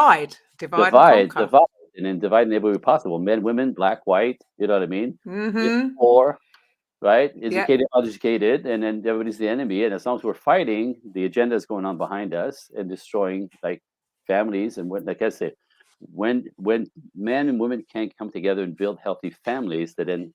divide and conquer. divide, and then divide in every way possible. Men, women, black, white. You know what I mean? Rich, Mm-hmm. poor, right? Yeah. Educated, uneducated, and then everybody's the enemy. And as long as we're fighting, the agenda is going on behind us and destroying like families. And when, like I said, when men and women can't come together and build healthy families, that then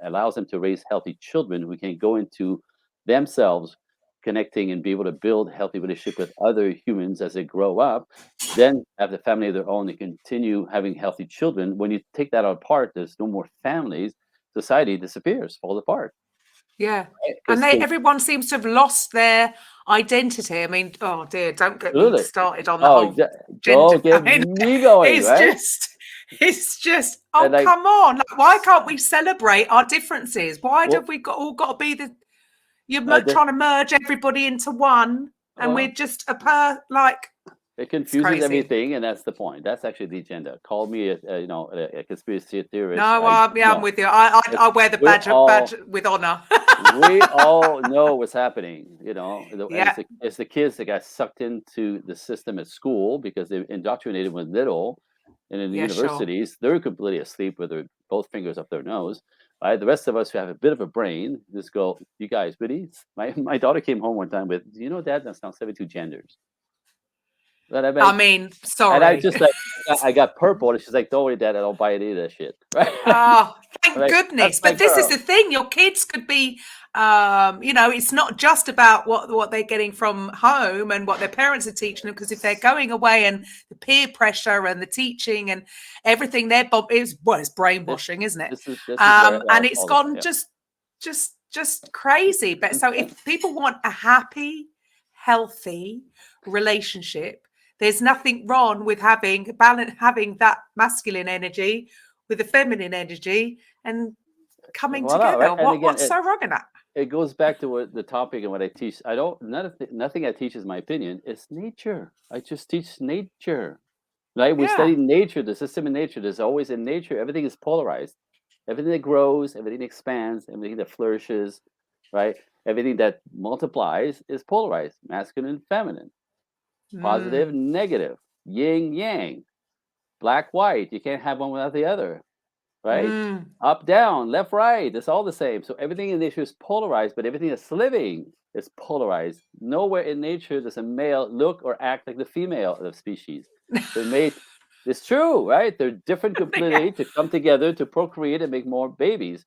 allows them to raise healthy children who can go into themselves connecting and be able to build healthy relationship with other humans as they grow up, then have the family of their own and continue having healthy children. When you take that apart, there's no more families, society disappears, falls apart. Yeah. Right? And 'Cause everyone seems to have lost their identity. I mean, oh dear, don't get me absolutely. started on the Oh, whole gender. don't get I mean, me going, right? it's just, And oh, like, come on. Like, why can't we celebrate our differences? Why well, have we all got to be you're the, trying to merge everybody into one, and we're well, just it it's confuses crazy. everything, and that's the point. That's actually the agenda. Call me a conspiracy theorist. No, I'm No, with you. I wear the we're badge all with honor. we all know what's happening, and Yeah, it's the kids that got sucked into the system at school because they indoctrinated when little, and in the yeah, sure. universities they're completely asleep with their both fingers up their nose. Right, the rest of us who have a bit of a brain just go, you guys, really? My daughter came home one time with, Dad, that's now 72 genders. And I'm I like, mean, and I sorry. just like, I got purple, and she's like, don't worry, Dad, I don't buy any of that shit. Right? Oh, I'm thank like, that's goodness. my But this is girl. the thing, your kids could be, it's not just about what they're getting from home and what their parents are teaching them, because if they're going away and the peer pressure and the teaching and everything, it's This brainwashing, isn't it? this is where it And it's all the gone yeah. just crazy. But so if people want a happy, healthy relationship, there's nothing wrong with having that masculine energy with the feminine energy and coming Voila, right? together. And again, What's so wrong in that? it goes back to what the topic and what I teach. I don't nothing I teach is my opinion. It's nature. I just teach nature. Right? We Yeah. study nature, the system in nature. There's always in nature, everything is polarized. Everything that grows, everything that expands, everything that flourishes, right? Everything that multiplies is polarized, masculine, feminine, positive, Mm, negative, yin, yang, black, white. You can't have one without the other, right? mm, Up, down, left, right. It's all the same. So everything in nature is polarized, but everything that's living is polarized. Nowhere in nature does a male look or act like the female of the species. They're made. It's true, right? They're different yeah, completely to come together to procreate and make more babies.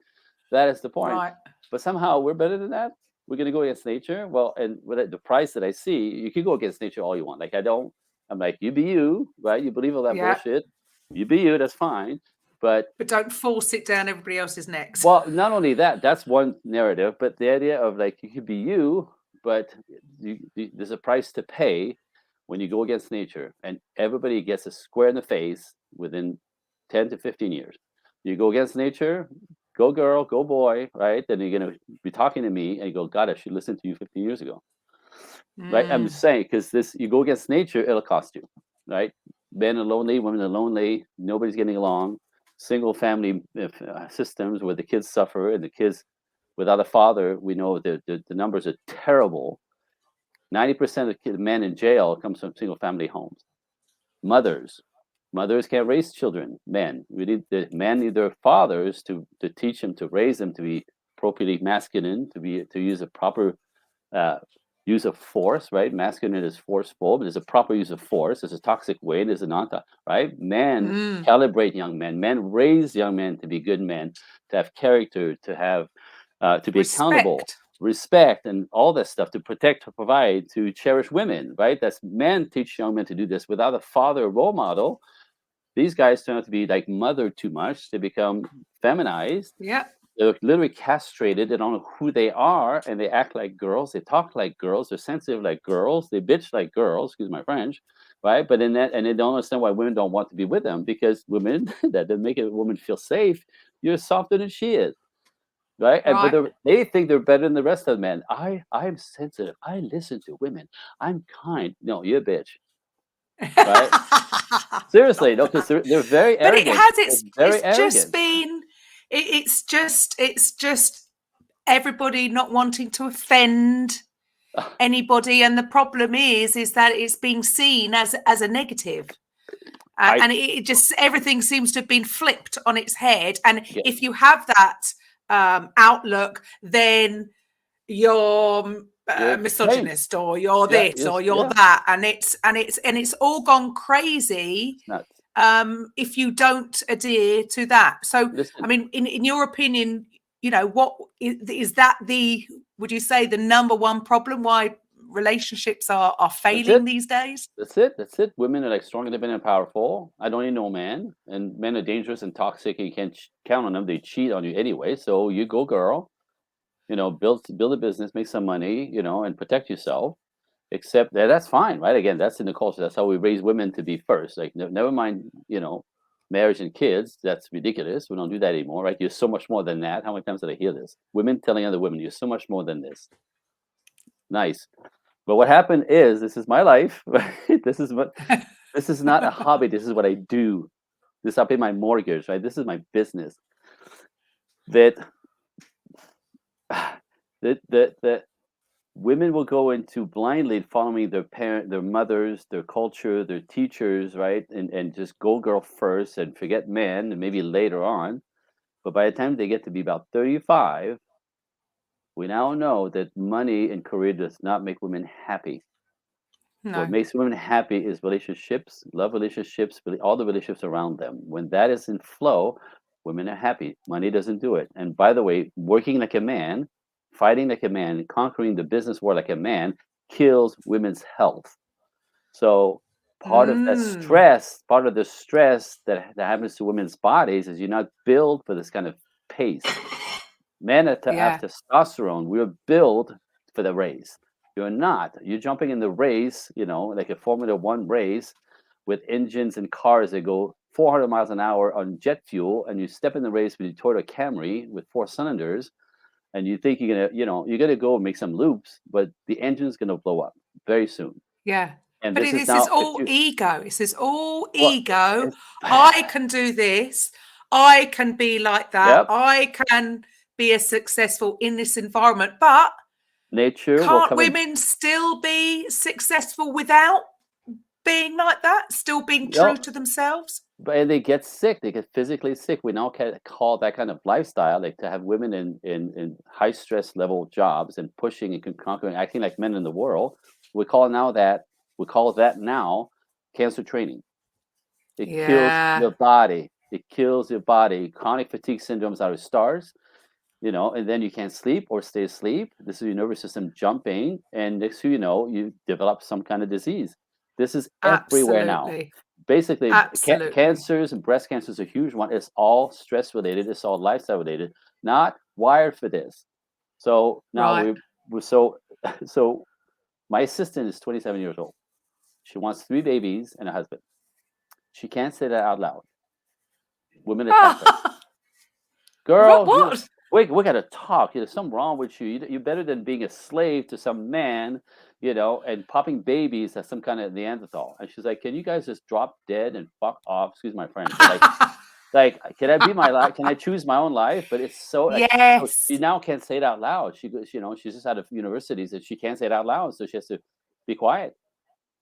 That is the point. right. But somehow we're better than that. We're going to go against nature. Well, and with the price that I see, you can go against nature all you want. Like I don't. I'm like, you be you, right? You believe all that Yeah. bullshit. You be you. That's fine. But But don't force it down everybody else's necks. well, not only that, that's one narrative, but the idea of like you could be you, but there's a price to pay when you go against nature, and everybody gets a square in the face within 10 to 15 years. You go against nature, go girl, go boy, right? Then you're going to be talking to me and you go, God, I should listen to you 15 years ago. Right? I'm just Mm, saying, because this, you go against nature, it'll cost you, right? Men are lonely, women are lonely, nobody's getting along. Single family systems where the kids suffer and the kids without a father, we know the numbers are terrible. 90% of men in jail comes from single family homes. Mothers can't raise children. Men, we need the men need their fathers to teach them, to raise them to be appropriately masculine, to use a proper uh, use of force, right? Masculine is forceful, but there's a proper use of force. There's a toxic way, there's a non-toxic, right? Men mm. calibrate young men. Men raise young men to be good men, to have character, to have, to be accountable, Respect. respect, and all that stuff, to protect, to provide, to cherish women, right? That's men teach young men to do this without a father role model. These guys turn out to be like mothered too much. They become feminized. Yeah. They're literally castrated. They don't know who they are, and they act like girls. They talk like girls. They're sensitive like girls. They bitch like girls. Excuse my French, right? But in that, and they don't understand why women don't want to be with them, because women that doesn't make a woman feel safe. You're softer than she is, right? And but Right. they think they're better than the rest of the men. I'm sensitive. I listen to women. I'm kind. No, you're a bitch. right? Seriously, no, because they're very But it arrogant. has They're very it's just arrogant. been it's just everybody not wanting to offend anybody, and the problem is that it's being seen as a negative. I And it just everything seems to have been flipped on its head. And get if you have that outlook, then you're you're crazy. misogynist, or you're Yeah, this, yes, or you're yeah. that, and it's all gone crazy It's nuts. if you don't adhere to that. So, I Listen, mean, in your opinion, what is that would you say the number one problem why relationships are that's failing it. these days? That's it. That's it. Women are like strong, independent, and powerful. I don't need no man. And men are dangerous and toxic, and you can't count on them. They cheat on you anyway. So you go, girl. Build a business, make some money. And protect yourself. Except that's fine, right? Again, that's in the culture. That's how we raise women to be first. Like, never mind, marriage and kids. That's ridiculous. We don't do that anymore, right? You're so much more than that. How many times did I hear this? Women telling other women, "You're so much more than this." Nice. But what happened is, this is my life. Right? This is not a hobby. This is what I do. This I pay my mortgage, right? This is my business. That that women will go into blindly following their mothers, their culture, their teachers, right? And just go girl first and forget men and maybe later on. But by the time they get to be about 35, we now know that money and career does not make women happy. What No. makes women happy is relationships, love relationships, all the relationships around them. When that is in flow, women are happy. Money doesn't do it. And by the way, working like a man, fighting like a man, conquering the business world like a man kills women's health. So Mm, part of the stress that happens to women's bodies is you're not built for this kind of pace. Men have yeah, testosterone. We're built for the race. You're not. You're jumping in the race, like a Formula One race with engines and cars that go 400 miles an hour on jet fuel, and you step in the race with your Toyota Camry with 4 cylinders, and you think you're gonna go and make some loops, but the engine's gonna blow up very soon. yeah. And But this is this is now if all you ego. This is all well, ego. it's, I can do this. I can be like that. yep, I can be as successful in this environment. But nature will can't come and women still be successful without being like that? Still being you true know, to themselves? but they get sick. They get physically sick. We now can call that kind of lifestyle, like to have women in high stress level jobs and pushing and conquering, acting like men in the world. We call that now cancer training. It kills Yeah, your body. It kills your body. Chronic fatigue syndromes are stars, and then you can't sleep or stay asleep. This is your nervous system jumping, and next thing you know, you develop some kind of disease. This is everywhere now. absolutely. Basically, Absolutely. cancers and breast cancer is a huge one. It's all stress related. It's all lifestyle related. Not wired for this. So now Right. we're so so. My assistant is 27 years old. She wants 3 babies and a husband. She can't say that out loud. Women attack her. What? Girl, What? we gotta talk. There's something wrong with you. You're better than being a slave to some man, and popping babies as some kind of Neanderthal. And she's like, "Can you guys just drop dead and fuck off?" Excuse my French, but like, can I be my life? Can I choose my own life? But it's so like, so she Yes. now can't say it out loud. She goes, she's just out of universities and she can't say it out loud, so she has to be quiet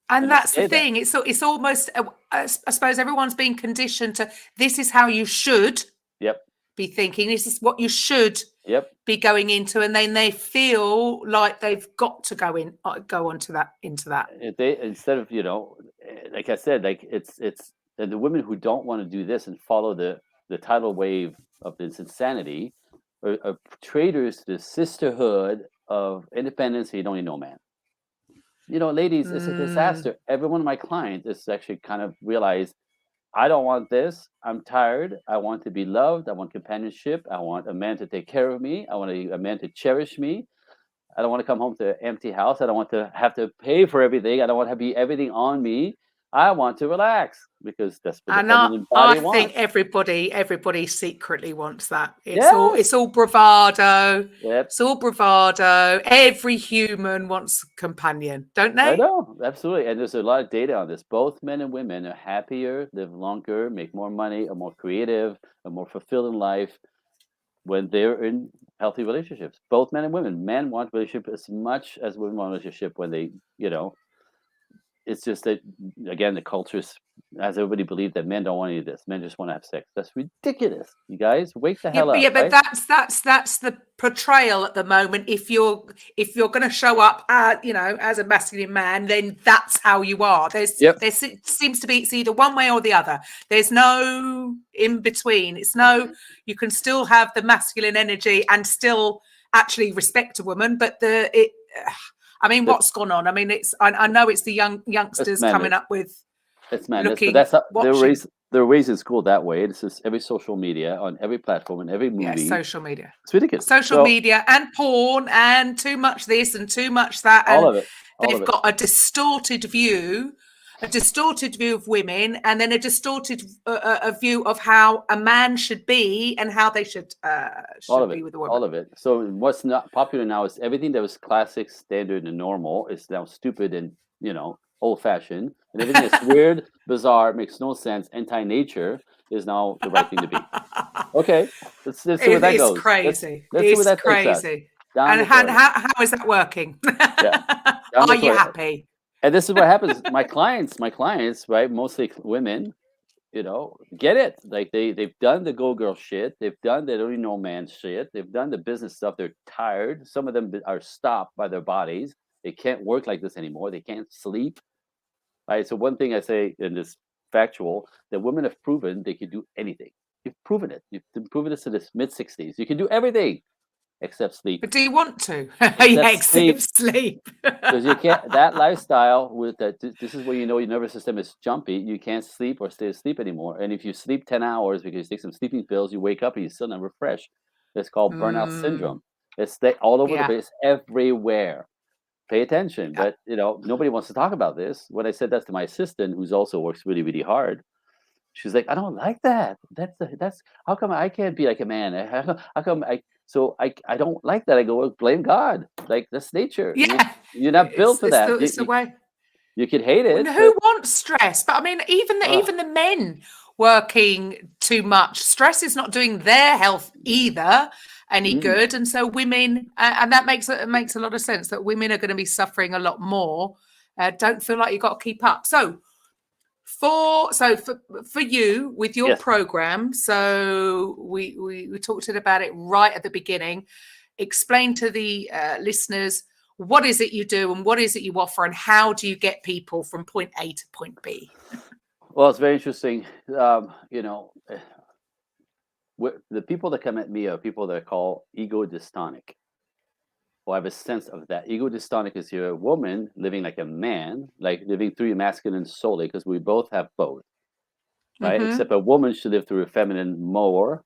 and And not that's the say that. thing. It's almost, I suppose everyone's being conditioned to this is how you should Yep, be thinking. This is what you should yep. be going into, and then they feel like they've got to go onto that into that. If they instead of like I said, like it's and the women who don't want to do this and follow the tidal wave of this insanity are traitors to the sisterhood of independence. You don't need no man. Ladies, it's a Mm, disaster. Every one of my clients is actually kind of realized I don't want this. I'm tired. I want to be loved. I want companionship. I want a man to take care of me. I want a man to cherish me. I don't want to come home to an empty house. I don't want to have to pay for everything. I don't want to be everything on me. I want to relax because that's what the And I, feminine I body think wants. everybody secretly wants that. Yes. It's all bravado. Yep. It's all bravado. Every human wants a companion, don't I they? know, absolutely. And there's a lot of data on this. Both men and women are happier, live longer, make more money, are more creative, are more fulfilled in life when they're in healthy relationships. Both men and women. Men want relationship as much as women want relationship when they, it's just that again the cultures has everybody believe that men don't want any of this. Men just want to have sex. That's ridiculous. You guys, wake the hell up, Yeah, but right? that's the portrayal at the moment. If you're going to show up, as a masculine man, then that's how you are. Yep. Seems to be it's either one way or the other. There's no in between. You can still have the masculine energy and still actually respect a woman, but But what's gone on? I mean, I know it's the it's youngsters coming madness. up with It's madness. But looking, that's how watching. they're raised in school that way. This is every social media, on every platform, in every Yeah, movie. social media. It's ridiculous. Social So media and porn and too much this and too much that, all and of it. All of they've it. got a distorted view of women, and then a distorted a view of how a man should be and how they should All of it. be with a woman. All of it. So what's not popular now is everything that was classic, standard, and normal is now stupid and old fashioned, and everything that's weird, bizarre, makes no sense, anti-nature is now the right thing to be. Okay, let's see where that It's goes. crazy. Let's see where It's that takes us. crazy. Down And the how, toilet. how is that working? Yeah, down Are the you toilet. happy? And this is what happens. My clients, right? Mostly women, get it. Like they've done the go girl shit. They've done the don't even know man shit. They've done the business stuff. They're tired. Some of them are stopped by their bodies. They can't work like this anymore. They can't sleep. Right. So one thing I say in this factual that women have proven they can do anything. You've proven it. You've been proven this in the mid-60s. You can do everything except sleep. But do you want to? Yeah, Except sleep. except sleep. Because you can't that lifestyle with that this is where your nervous system is jumpy. You can't sleep or stay asleep anymore. And if you sleep 10 hours because you take some sleeping pills, you wake up and you're still not refreshed. It's called burnout Mm, syndrome. All over the yeah. place, everywhere. Pay attention. Yeah. But nobody wants to talk about this. When I said that to my assistant, who's also works really, really hard, she's like, I don't like that. That's how come I can't be like a man? How come I don't like that. I go, well, blame God. Like that's nature. Yeah, You're not built for that. it's the way. You could hate Well, it, who but wants stress? But I mean, ugh, even the men working too much, stress is not doing their health either any mm, good. And so women, and that makes a lot of sense that women are going to be suffering a lot more. Don't feel like you've got to keep up. So for you with your yes. program, so we talked about it right at the beginning. Explain to the listeners, what is it you do and what is it you offer, and how do you get people from point A to point B? Well, it's very interesting. The people that come at me are people that I call ego dystonic. Well, I have a sense of that. Ego dystonic is you're a woman living like a man, like living through your masculine solely, because we both have both, right? Mm-hmm. Except a woman should live through a feminine more,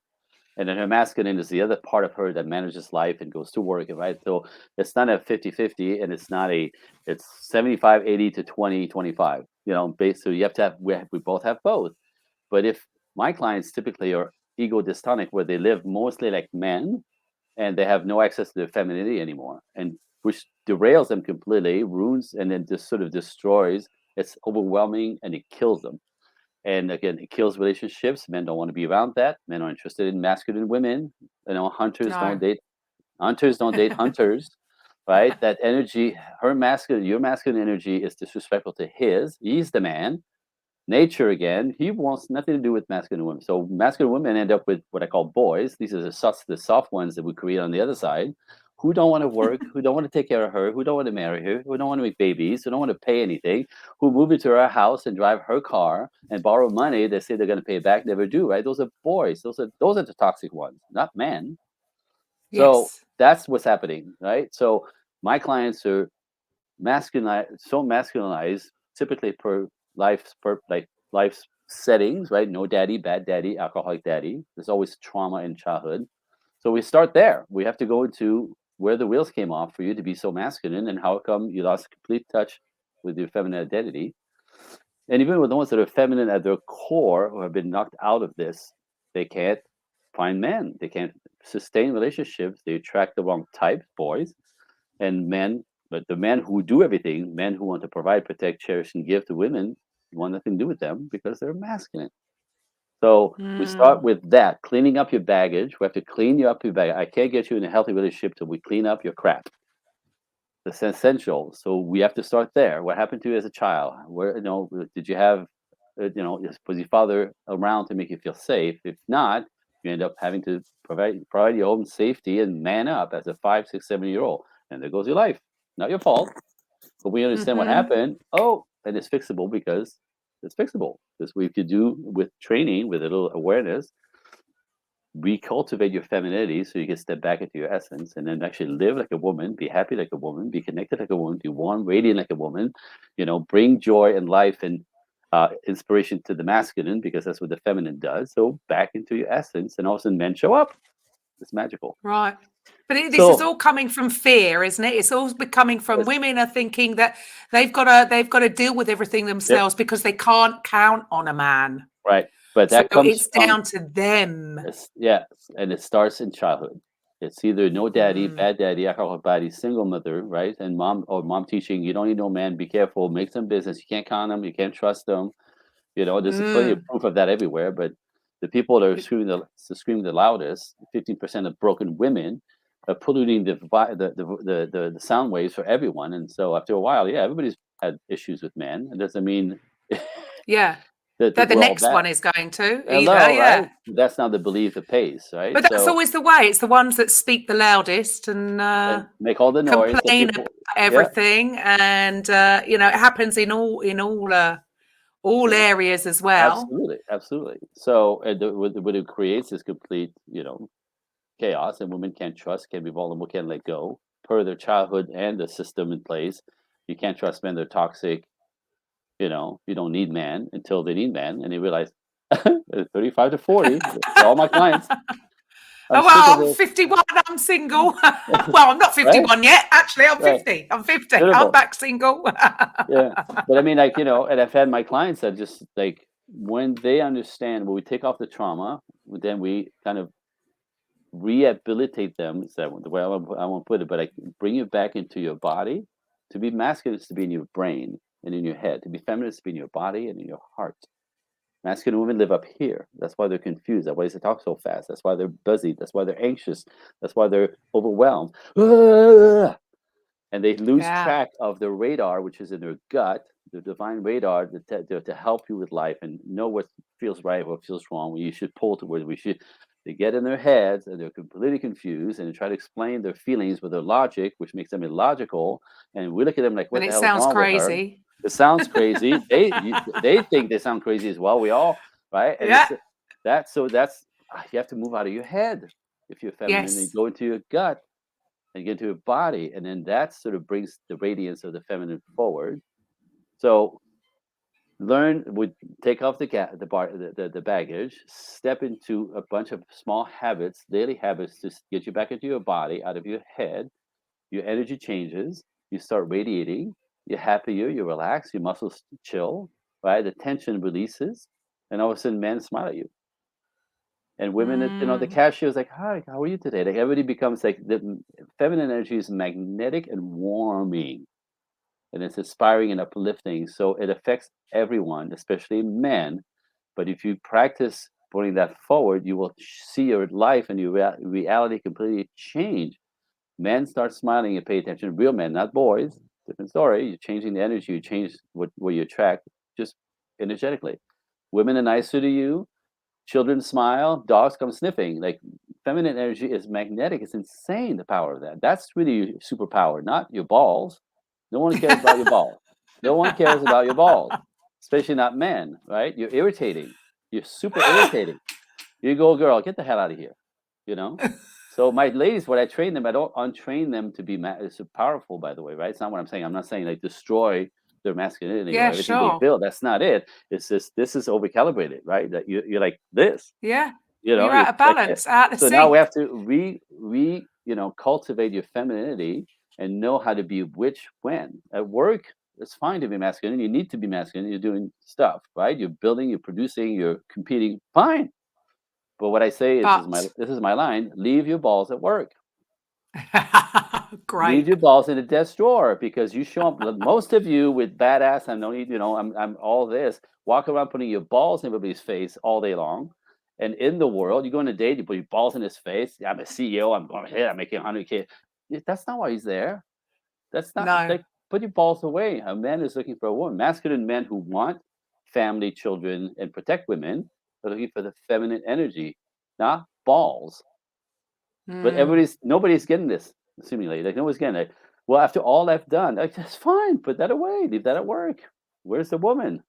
and then her masculine is the other part of her that manages life and goes to work, right? So it's not a 50-50, and it's 75-80 to 20-25, so you have to have, we both have both. But if my clients typically are ego dystonic, where they live mostly like men and they have no access to their femininity anymore, and which derails them completely, ruins, and then just sort of destroys, it's overwhelming and it kills them. And again, it kills relationships. Men don't want to be around that. Men are interested in masculine women. No. Hunters don't date hunters, right? That energy, your masculine energy is disrespectful to his. He's the man. Nature again, he wants nothing to do with masculine women. So masculine women end up with what I call boys. These are the soft ones that we create on the other side, who don't want to work, who don't want to take care of her, who don't want to marry her, who don't want to make babies, who don't want to pay anything, who move into her house and drive her car and borrow money. They say they're going to pay it back, never do. Right? Those are boys. Those are the toxic ones, not men. So Yes. that's what's happening, right? So my clients are masculinized, typically life settings, right? No daddy, bad daddy, alcoholic daddy. There's always trauma in childhood. So we start there. We have to go into where the wheels came off for you to be so masculine, and how come you lost complete touch with your feminine identity. And even with the ones that are feminine at their core, who have been knocked out of this, they can't find men. They can't sustain relationships. They attract the wrong type, boys and men. But the men who do everything, men who want to provide, protect, cherish, and give to women, want nothing to do with them because they're masculine. So we start Mm. with that, cleaning up your baggage. We have to clean you up your baggage. I can't get you in a healthy relationship till we clean up your crap. That's essential. So we have to start there. What happened to you as a child? Where did you have was your father around to make you feel safe? If not, you end up having to provide your own safety and man up as a 5, 6, 7 year old. And there goes your life. Not your fault, but we understand what Hmm. happened. Oh, and it's fixable because it's fixable. This we could do with training, with a little awareness, recultivate your femininity so you can step back into your essence and then actually live like a woman, be happy like a woman, be connected like a woman, be warm, radiant like a woman, bring joy and life and inspiration to the masculine because that's what the feminine does. So back into your essence, and all of a sudden men show up. It's magical. Right. But this is So all coming from fear, isn't it? It's all coming from it's, women are thinking that they've got to deal with everything yep, themselves because they can't count on a man. right. But So that comes it's from down to them. yes, and it starts in childhood. It's either no daddy, Mm. bad daddy, alcohol body, single mother, right? And mom teaching you don't need no man, be careful, make some business. You can't count them, you can't trust them. There's plenty of Mm. proof of that everywhere. But the people that are screaming the loudest, 15% of broken women, are polluting the sound waves for everyone. And so after a while, yeah, everybody's had issues with men. It doesn't mean Yeah. that That the we're all next bad. one is going to either. Hello, right? Yeah. That's not the belief that pays, right? But that's So always the way. It's the ones that speak the loudest and and make all the noise so complain people, about yeah, everything, and it happens in all areas as well. absolutely, absolutely. So and what it creates is complete, chaos, and women can't trust, can't be vulnerable, can't let go per their childhood and the system in place. You can't trust men; they're toxic. You don't need man until they need man, and they realize, 35 to 40, for all my clients, I'm Oh, sick of well, I'm this. 51. I'm single. Well, I'm not Right, 51 yet. Actually, I'm right, 50. I'm 50. I'm beautiful. back single. Yeah. But I mean, like, and I've had my clients that just like when they understand when we take off the trauma, then we kind of rehabilitate them. Is that the way I won't put it? But I bring you back into your body. To be masculine is to be in your brain and in your head. To be feminine is to be in your body and in your heart. Masculine women live up here. That's why they're confused. That's why they talk so fast. That's why they're busy. That's why they're anxious. That's why they're overwhelmed. And they lose Yeah. track of the radar, which is in their gut, the divine radar to help you with life and know what feels right, what feels wrong, when you should pull towards. We should. They get in their heads and they're completely confused and they try to explain their feelings with their logic, which makes them illogical. And we look at them like, And "What the it hell is sounds wrong with her?" crazy. It sounds crazy. They think they sound crazy as well. We all right, and Yeah. it's that's you have to move out of your head if you're feminine and Yes. go into your gut and get into your body, and then that sort of brings the radiance of the feminine forward. So learn would take off the baggage, step into a bunch of small habits, daily habits, to get you back into your body, out of your head. Your energy changes. You start radiating. You're happier. You relax. Your muscles chill. Right, the tension releases, and all of a sudden, men smile at you. And women, the Mm. cashier is like, "Hi, how are you today?" Like everybody becomes like the feminine energy is magnetic and warming, and it's inspiring and uplifting. So it affects everyone, especially men. But if you practice putting that forward, you will see your life and your reality completely change. Men start smiling and pay attention. Real men, not boys. Different story. You're changing the energy. You change what you attract just energetically. Women are nicer to you. Children smile, dogs come sniffing. Like feminine energy is magnetic. It's insane the power of that. That's really your superpower, not your balls. No one cares about your balls. No one cares about your balls, especially not men, right? You're irritating. You're super irritating. You go, girl, get the hell out of here. You know? So my ladies, when I train them, I don't untrain them to be it's powerful, by the way, right? It's not what I'm saying. I'm not saying like destroy their masculinity or Yeah, everything they sure. build. That's not it. It's just this is over calibrated, right? That you're like this, Yeah. you You're you out of like balance, out of so now we sync. have to cultivate your femininity and know how to be which when at work. It's fine to be masculine. You need to be masculine. You're doing stuff, right? You're building, you're producing, you're competing. Fine. But what I say is, But this is my line: leave your balls at work. Leave great. your balls in the desk drawer, because you show up. Most of you with badass, I don't need, I'm all this. Walk around putting your balls in everybody's face all day long. And in the world, you go on a date, you put your balls in his face. I'm a CEO. I'm going ahead. I'm making 100K. That's not why he's there. That's not No. like, put your balls away. A man is looking for a woman. Masculine men who want family, children, and protect women are looking for the feminine energy, not balls. But Mm, nobody's getting this, seemingly. Like, nobody's getting it. Well, after all I've done, like, that's fine. Put that away. Leave that at work. Where's the woman?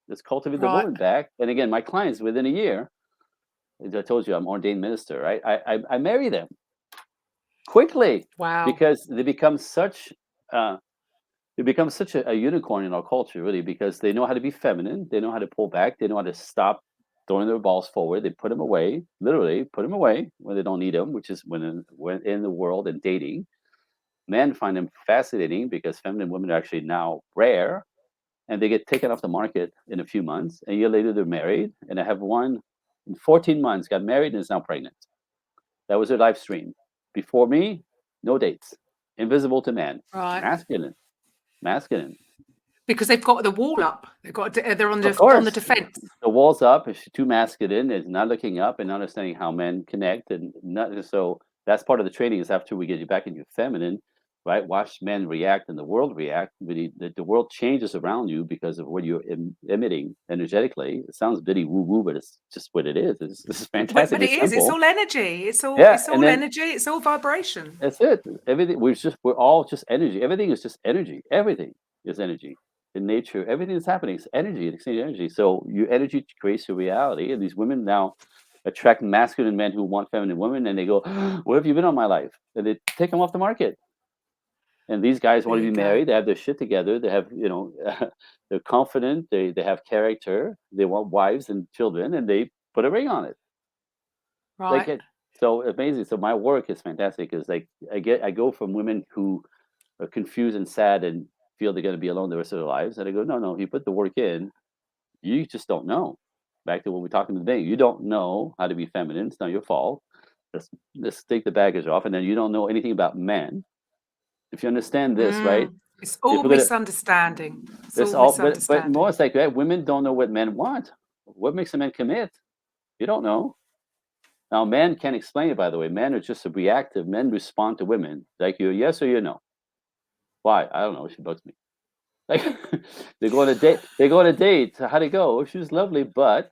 Let's cultivate the right. woman back. And again, my clients, within a year, as I told you, I'm ordained minister, right? I marry them quickly, Wow. because uh, they become such a unicorn in our culture, really, because they know how to be feminine. They know how to pull back. They know how to stop throwing their balls forward. They put them away, literally put them away when they don't need them, which is when in the world and dating. Men find them fascinating because feminine women are actually now rare, and they get taken off the market in a few months. A year later, they're married. And I have one in 14 months, got married and is now pregnant. That was her live stream. Before me, no dates, invisible to man, Right. masculine, masculine. Because they've got the wall up. They're on Of on the course, defense. the wall's up. If she's too masculine, is not looking up and not understanding how men connect, and not so. That's part of the training. Is after we get you back into feminine, right? Watch men react and the world react. The world changes around you because of what you're emitting energetically. It sounds bitty woo woo, but it's just what it is. It's But fantastically it is. It's simple. all energy. It's all Yeah, it's and all then energy. It's all vibration. that's it. Everything we're all just energy. Everything is just energy. Everything is energy. In nature, everything that's happening is energy. It's energy. So your energy creates your reality. And these women now attract masculine men who want feminine women, and they go, "Where have you been all my life?" And they take them off the market. And these guys There want to you be go. married. They have their shit together. They have, they're confident. They have character. They want wives and children, and they put a ring on it. Like Right. it. So amazing. So my work is fantastic. Is like I go from women who are confused and sad and feel they're going to be alone the rest of their lives. And I go, no, no, you put the work in, you just don't know. Back to what we're talking today. You don't know how to be feminine. It's not your fault. Let's take the baggage off. And then you don't know anything about men. If you understand this, right? It's If all we're gonna, misunderstang. It's this all all, but more misunderstanding. it's like, right, women don't know what men want. What makes a man commit? You don't know. Now, men can't explain it. By the way, men are just reactive. Men respond to women like you're yes or you're no. Why? I don't know. She bugs me. Like they go on a date. They go on a date. How'd it go? Oh, she was lovely, but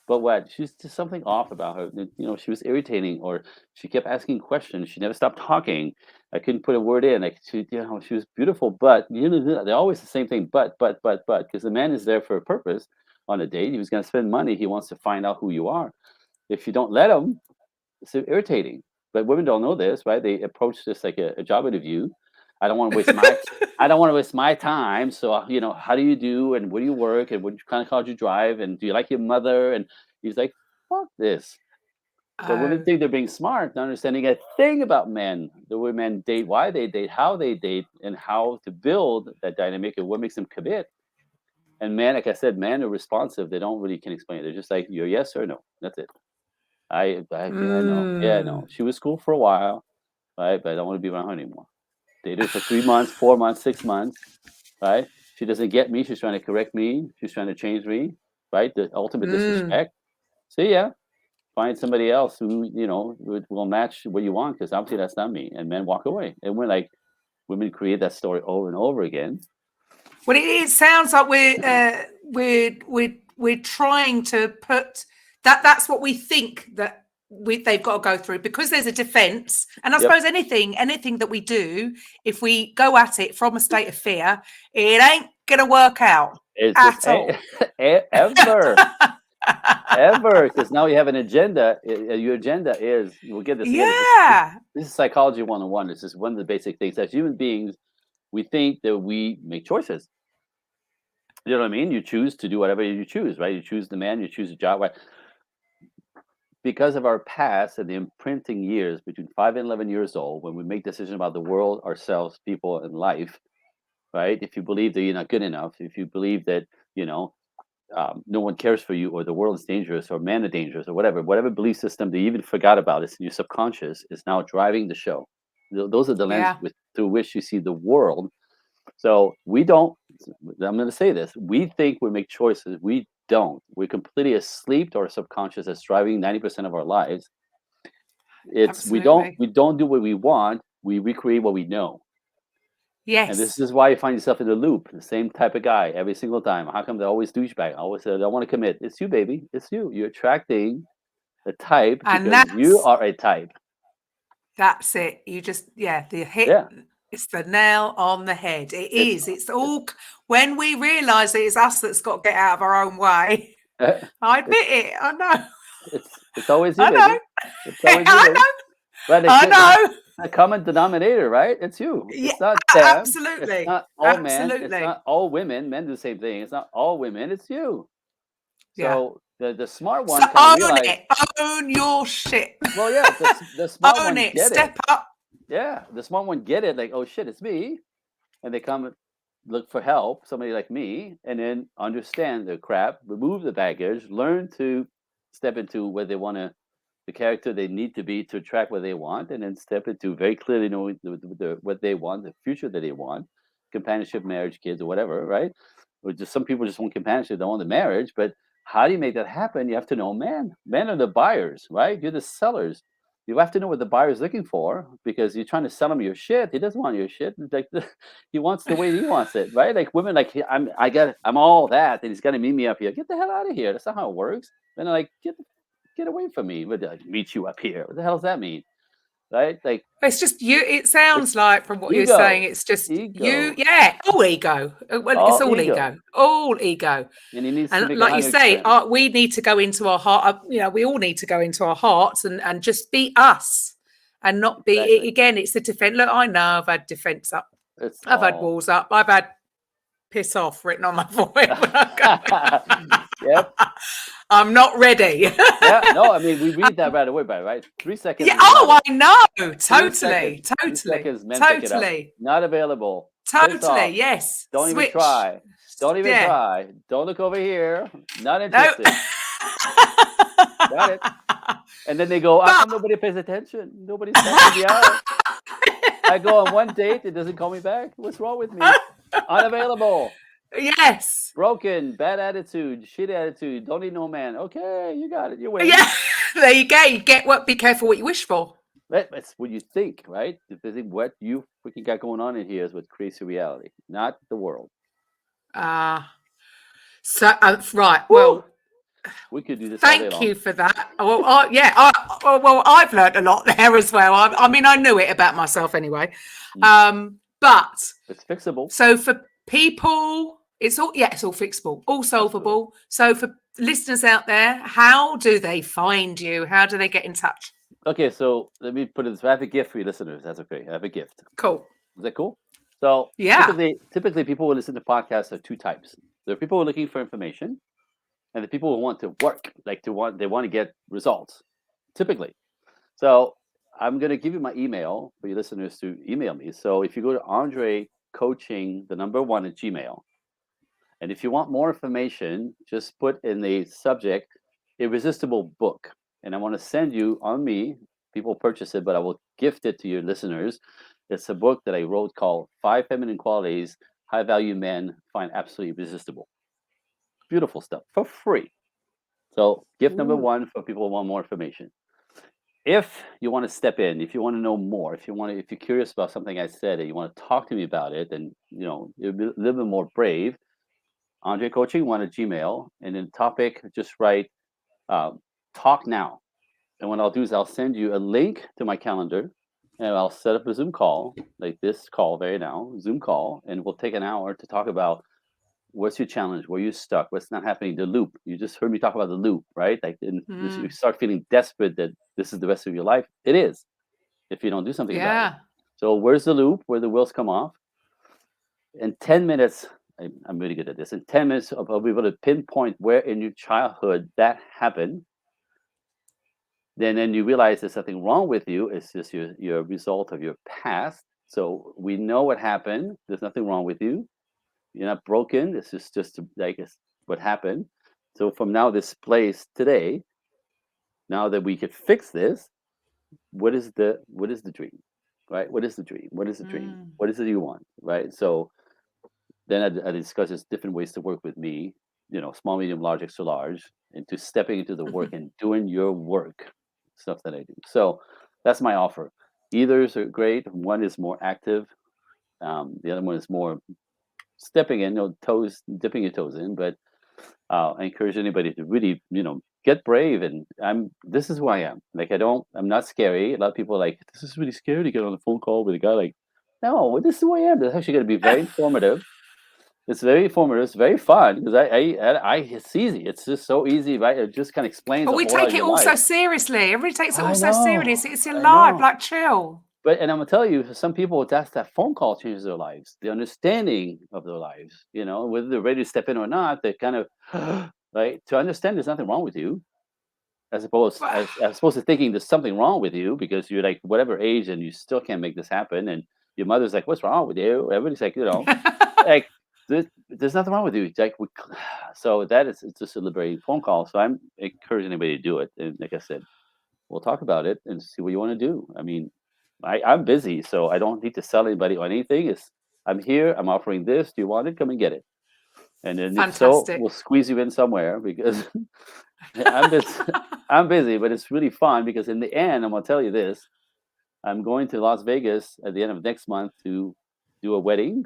what? She's just something off about her. She was irritating, or she kept asking questions. She never stopped talking. I couldn't put a word in. Like she was beautiful, but they're always the same thing. But, because the man is there for a purpose on a date. He was going to spend money. He wants to find out who you are. If you don't let him, it's irritating. But women don't know this, right? They approach this like a job interview. I don't want to waste my I don't want to waste my time. So how do you do, and where do you work, and what kind of car do you drive, and do you like your mother? And he's like, fuck this. But women Oh, think they're being smart, not understanding a thing about men, the way men date, why they date, how they date, and how to build that dynamic and what makes them commit. And men, like I said, men are responsive. They don't really can explain it. They're just like, you're yes or no. That's it. Yeah, I know. Yeah, I know. mm. She was cool for a while, right? But I don't want to be around her anymore. Dated her for 3 months, 4 months, 6 months, right? She doesn't get me. She's trying to correct me. She's trying to change me, right? The ultimate Mm. disrespect. See ya. Find somebody else who will match what you want, because obviously that's not me. And men walk away. And women create that story over and over again. Well, it sounds like we're trying to put that. That's what we think that they've got to go through, because there's a defense. And I Yep. suppose anything that we do, if we go at it from a state of fear, it ain't gonna work out It's just at all. ever. Ever, because now you have an agenda. Your agenda is, we'll get this again. Yeah. This is psychology 101. This is one of the basic things. As human beings, we think that we make choices. You know what I mean? You choose to do whatever you choose, right? You choose the man, you choose the job, right? Because of our past and the imprinting years between 5 and 11 years old, when we make decisions about the world, ourselves, people, and life, right? If you believe that you're not good enough, if you believe that, you know, no one cares for you, or the world is dangerous, or men are dangerous, or whatever belief system that you even forgot about is in your subconscious is now driving the show. Those are the lens Yeah. through which you see the world. So we don't. I'm going to say this: we think we make choices. We don't. We're completely asleep to our subconscious that's driving 90% of our lives. It's Absolutely. we don't do what we want. We recreate what we know. And this Yes. is why you find yourself in the loop, the same type of guy every single time. How come they're always douchebag? I always say, I don't want to commit. It's you, baby. It's you. You're attracting a type And because you are a type. that's it. You just, yeah, the hit, Yeah. it's the nail on the head. It It's is. It's all, when we realise that it's us that's got to get out of our own way. I admit it. I know. it's always you, I baby. know. It's always you, I baby. know. Right? I know. The common denominator, right? It's you. Yeah, It's not them. It's absolutely. not all men. It's Absolutely. not all women. Men do the same thing. It's not all women. It's you. Yeah. So the smart So one kind of own realize. it. Own your shit. Well, yeah, the smart Own one it. get it. Step up. Yeah, the smart one get it. Like, oh shit, it's me, and they come look for help. Somebody like me, and then understand the crap, remove the baggage, learn to step into where they want to, the character they need to be to attract what they want, and then step into very clearly knowing what they want, the future that they want, companionship, marriage, kids, or whatever, right? Or just some people just want companionship, they want the marriage, but how do you make that happen? You have to know men. Men are the buyers, right? You're the sellers. You have to know what the buyer is looking for because you're trying to sell him your shit. He doesn't want your shit. It's like he wants the way he wants it, right? Like women, like I'm all that, and he's got to meet me up here. Get the hell out of here. That's not how it works. Then like get away from me. But like, meet you up here. What the hell does that mean, right? Like It's just you. It it's sounds like from what you're saying, ego, it's just you. ego, Yeah, all ego. Well, it's all all ego, ego. All ego. and he needs to And make like you say, 100%. we need to go into our heart. We all need to go into our hearts and just be us, and not be Exactly. again. It's the defense. Look, I know I've had defense up. It's I've had all. walls up. I've had piss off written on my forehead when I go. Yep. I'm not ready. Yeah. No. I mean, we read that right away, right? 3 seconds. Yeah. Is Oh, not. I know. 3 Totally. seconds. 3 Totally. seconds. Men pick it up. Totally. Not available. Piss Totally. off. Yes. Don't even Switch. try. Don't even Yeah. try. Don't look over here. Not No. interested. Got it. And then they go, how come nobody pays attention? Nobody's checking me out. I go on one date, it doesn't call me back. What's wrong with me? Unavailable. Yes. Broken. Bad attitude. Shit attitude. Don't need no man. Okay, you got it. You win. Yeah. There you go. You get what. Be careful what you wish for. That's what you think, right? What you freaking got going on in here is what creates your reality, not the world. So right. Well, we could do this all day long. thank you for that. Well, yeah. Well, I've learned a lot there as well. I mean, I knew it about myself anyway. But it's fixable. So for people, it's all fixable, all solvable. Absolutely. So for listeners out there, how do they find you? How do they get in touch? Okay, so let me put it this way. I have a gift for you listeners. That's okay. I have a gift. Cool. Is that cool? So yeah, typically people who listen to podcasts are two types. There are people who are looking for information, and the people who want to work, they want to get results. Typically. So I'm going to give you my email for your listeners to email me. So if you go to ANDRÉ Coaching, the number 1 at Gmail, and if you want more information, just put in the subject Irresistible Book. And I want to send you on me. People purchase it, but I will gift it to your listeners. It's a book that I wrote called 5 Feminine Qualities High Value Men Find Absolutely Irresistible. Beautiful stuff for free. So gift number 1 for people who want more information. If you want to step in, if you want to know more, if you're curious about something I said and you want to talk to me about it, and you're a little bit more brave, ANDRÉ Coaching 1 at Gmail, and then topic, just write talk now. And what I'll do is I'll send you a link to my calendar, and I'll set up a Zoom call, like this call right now, Zoom call, and we'll take an hour to talk about what's your challenge, where you're stuck, what's not happening, the loop. You just heard me talk about the loop, right? Like you start feeling desperate that this is the rest of your life. It is, if you don't do something about it. So where's the loop, where the wheels come off? In 10 minutes, I'm really good at this. In 10 minutes, I'll be able to pinpoint where in your childhood that happened. Then you realize there's something wrong with you. It's just your result of your past. So we know what happened. There's nothing wrong with you. You're not broken. This is just like what happened. So from now, this place today, now that we could fix this, what is the dream, right? What is the dream? What is the dream? Mm. What is it you want, right? So then I discuss different ways to work with me, small, medium, large, extra large, into stepping into the work and doing your work, stuff that I do. So that's my offer. Either's are great. One is more active. The other one is more stepping in, toes, dipping your toes in. But I encourage anybody to really, get brave. And this is who I am. Like, I'm not scary. A lot of people are like, this is really scary to get on a phone call with a guy. Like, no, this is who I am. This is actually going to be very informative. It's very informative. It's very fun because it's easy. It's just so easy, right? It just kind of explains But a we whole lot take of it your all so life. seriously. Everybody takes it all I so seriously. know. It's your I life, know. like chill. And I'm gonna tell you, for some people, that's that phone call changes their lives. The understanding of their lives, whether they're ready to step in or not, they kind of right to understand there's nothing wrong with you, as opposed to thinking there's something wrong with you because you're like whatever age and you still can't make this happen, and your mother's like, "What's wrong with you?" Everybody's like, like there's nothing wrong with you. It's like so that is it's just a liberating phone call. So I'm encouraging anybody to do it, and like I said, we'll talk about it and see what you want to do. I mean, I'm busy, so I don't need to sell anybody on anything. I'm here. I'm offering this. Do you want it? Come and get it. And then if so, Fantastic. we'll squeeze you in somewhere because I'm busy. I'm busy, but it's really fun because in the end, I'm gonna tell you this: I'm going to Las Vegas at the end of next month to do a wedding,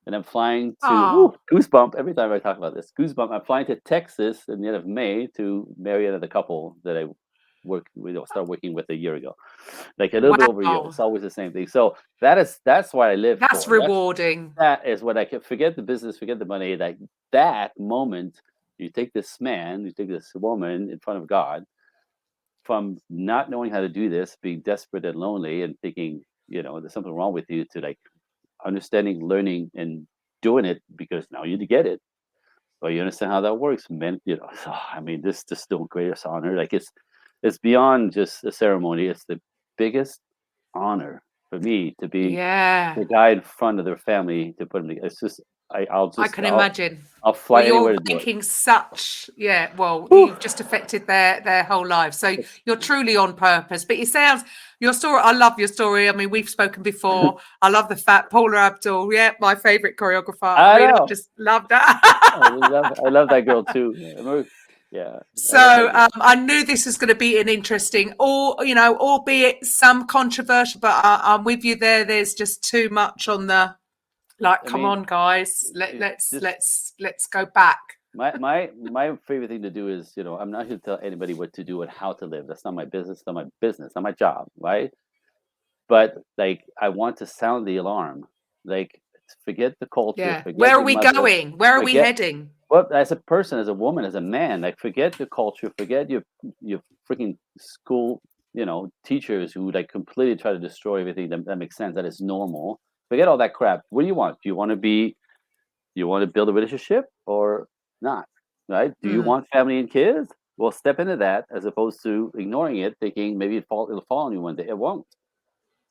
and I'm flying to Oh, goosebump every time I talk about this. Goosebump. I'm flying to Texas at the end of May to marry another couple that I start working with a year ago, like a little bit over a year. wow. It's always the same thing. So that's what I live That's for. rewarding. That is what I can forget the business, forget the money. That moment, you take this man, you take this woman in front of God, from not knowing how to do this, being desperate and lonely, and thinking there's something wrong with you, to like understanding, learning, and doing it because now you get it. Well, you understand how that works, man. So, I mean, this just the greatest honor. Like it's beyond just a ceremony. It's the biggest honor for me to be Yeah, the guy in front of their family to put them together. It's just I can imagine. I'll Well, fly you're anywhere to do it. making such, yeah, well, Whew. you've just affected their whole life. So you're truly on purpose. But your story, I love your story. I mean, we've spoken before. I love the fact Paula Abdul, yeah, my favorite choreographer. I I mean, I know. just love that. I love that girl too. Yeah, I love that So girl. I knew this was going to be an interesting, or albeit some controversial, but I'm with you there. There's just too much on the like. I Come mean, on, guys, it's just let's go back. my favorite thing to do is, I'm not here to tell anybody what to do and how to live. That's not my business. Not my job, right? But like, I want to sound the alarm. Like, forget the culture, Yeah. forget Where are your we mother, going? Where are we forget. heading? Well, as a person, as a woman, as a man, like, forget the culture, forget your freaking school, teachers who like completely try to destroy everything that makes sense, that is normal. Forget all that crap. What do you want? Do you want to build a relationship or not? Right? Do you Mm. want family and kids? Well, step into that as opposed to ignoring it, thinking maybe it'll fall on you one day. It won't.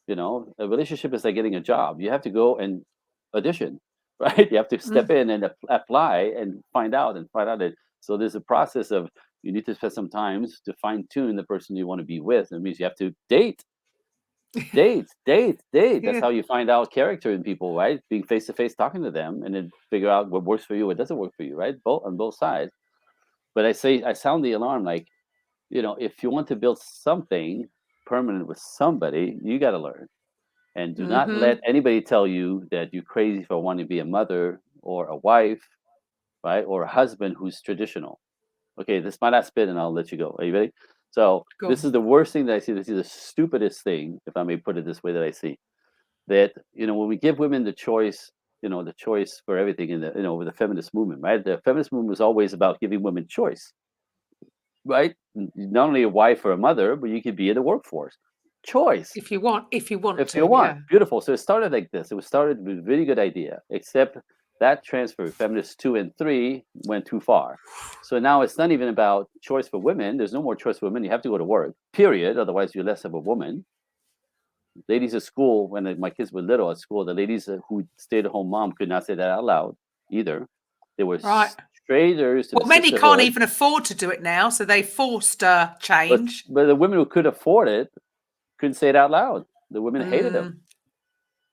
A relationship is like getting a job. You have to go and audition, right? You have to step Mm. in and apply and find out it. So there's a process of, you need to spend some time to fine tune the person you want to be with. It means you have to date. That's Yeah. how you find out character in people, right? Being face to face, talking to them, and then figure out what works for you, what doesn't work for you, right? Both on both sides. But I sound the alarm, like, if you want to build something permanent with somebody, you got to learn. And do not let Mm-hmm. anybody tell you that you're crazy for wanting to be a mother or a wife, right? Or a husband who's traditional. Okay, this is my last bit and I'll let you go. Are you ready? So Go this on. is the worst thing that I see. This is the stupidest thing, if I may put it this way, that I see. That, when we give women the choice for everything in with the feminist movement, right? The feminist movement was always about giving women choice, right? Not only a wife or a mother, but you could be in the workforce. Choice. If you want If you to, want, yeah. beautiful. So it started like this. It was started with a really good idea, except that transfer, feminists 2 and 3, went too far. So now it's not even about choice for women. There's no more choice for women. You have to go to work, period. Otherwise, you're less of a woman. ladies at school, when my kids were little at school, the ladies who stayed at home mom could not say that out loud either. They were Right. strangers to Well, the many can't sisterhood. even afford to do it now, so they forced change. But the women who could afford it couldn't say it out loud. The women hated them,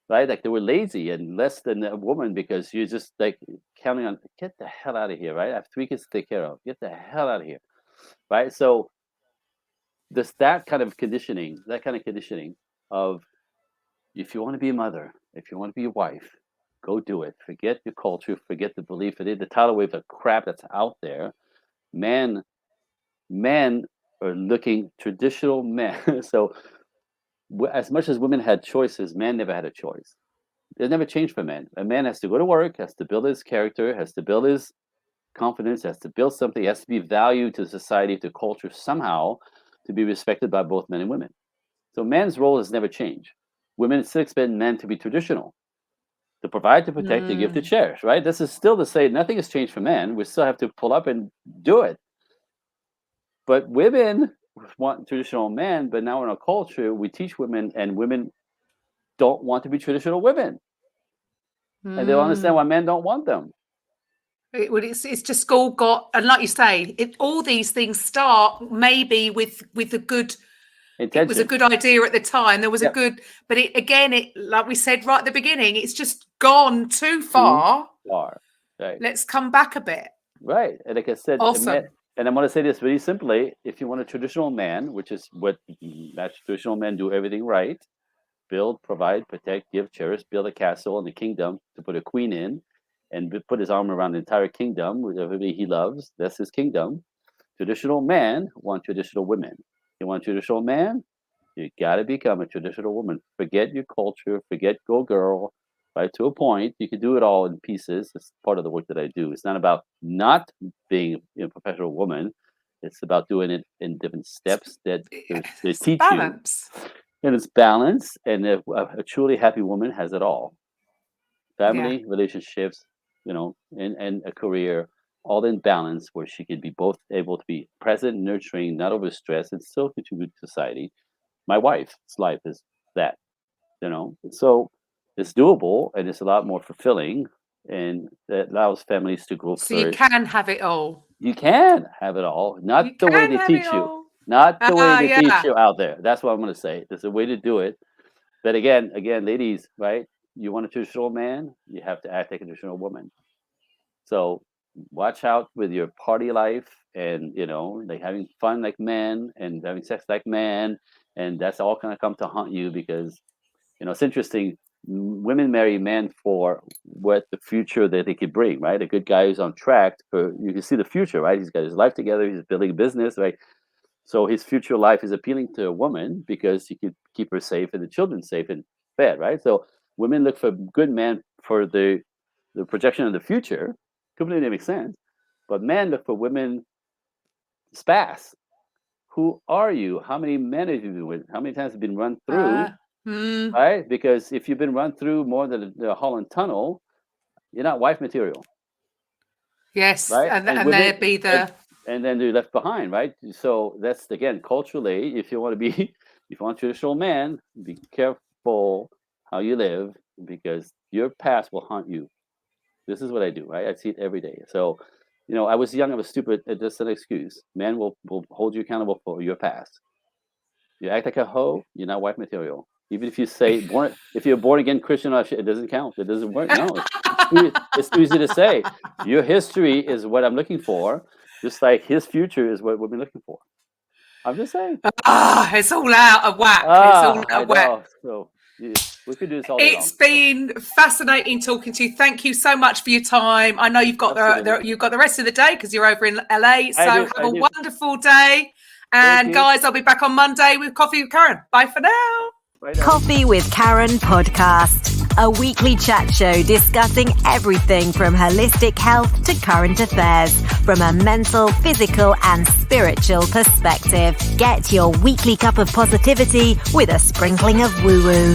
right? Like they were lazy and less than a woman because you're just like counting on, get the hell out of here, right? I have 3 kids to take care of. Get the hell out of here, right? So there's that kind of conditioning of, if you want to be a mother, if you want to be a wife, go do it. Forget your culture, forget the belief, forget the tidal wave of crap that's out there. Men are looking traditional men. So as much as women had choices, men never had a choice. It never changed for men. A man has to go to work, has to build his character, has to build his confidence, has to build something, has to be valued to society, to culture somehow, to be respected by both men and women. So man's role has never changed. Women still expect men to be traditional, to provide, to protect, to give, to cherish, right? This is still to say nothing has changed for men. We still have to pull up and do it. But women want traditional men, but now in our culture, we teach women, and women don't want to be traditional women. And they don't understand why men don't want them. It's just all got, and like you say, all these things start maybe with a good intention. It was a good idea at the time. There was a good, but like we said right at the beginning, it's just gone too far. Right. Let's come back a bit. Right. And like I said, awesome. And I'm going to say this really simply: if you want a traditional man, which is what traditional men do, everything right, build, provide, protect, give, cherish, build a castle and a kingdom to put a queen in, and put his arm around the entire kingdom with everybody he loves. That's his kingdom. Traditional men want traditional women. You want a traditional man? You got to become a traditional woman. Forget your culture. Forget go girl. Right, to a point, you can do it all in pieces. It's part of the work that I do. It's not about not being a professional woman. It's about doing it in different steps that they teach balance. You. And it's balance. And a truly happy woman has it all. Family, relationships, and a career, all in balance, where she can be both able to be present, nurturing, not overstressed, and still contribute to society. My wife's life is that, So it's doable, and it's a lot more fulfilling, and that allows families to grow. So you can have it all. You can have it all, not the way they teach you. Not the way they teach you out there. That's what I'm going to say. There's a way to do it. But again, ladies, right? You want a traditional man, you have to act like a traditional woman. So watch out with your party life, and like having fun like men and having sex like men, and that's all going to come to haunt you, because it's interesting. Women marry men for what the future that they could bring, right? A good guy who's on track you can see the future, right? He's got his life together, he's building a business, right? So his future life is appealing to a woman because he could keep her safe and the children safe and fed, right? So women look for good men for the projection of the future. Completely makes sense. But men look for women spas. Who are you? How many men have you been with? How many times have you been run through? Right? Because if you've been run through more than the Holland Tunnel, you're not wife material. Yes, right? and there'd be the... And then you're left behind, right? So that's, again, culturally, if you want a traditional man, be careful how you live, because your past will haunt you. This is what I do, right? I see it every day. So, I was young, I was stupid. That's an excuse. Men will hold you accountable for your past. You act like a hoe, you're not wife material. Even if you say if you're born again Christian, it doesn't count. It doesn't work. No, it's too easy to say. Your history is what I'm looking for, just like his future is what we've been looking for. I'm just saying. It's all out of whack. It's all out of whack. So we could do this all day long. It's been fascinating talking to you. Thank you so much for your time. I know you've got the rest of the day because you're over in LA. So have a wonderful day. And guys, I'll be back on Monday with Coffee with Karen. Bye for now. Coffee with Karen podcast, a weekly chat show discussing everything from holistic health to current affairs from a mental, physical and spiritual perspective. Get your weekly cup of positivity with a sprinkling of woo-woo.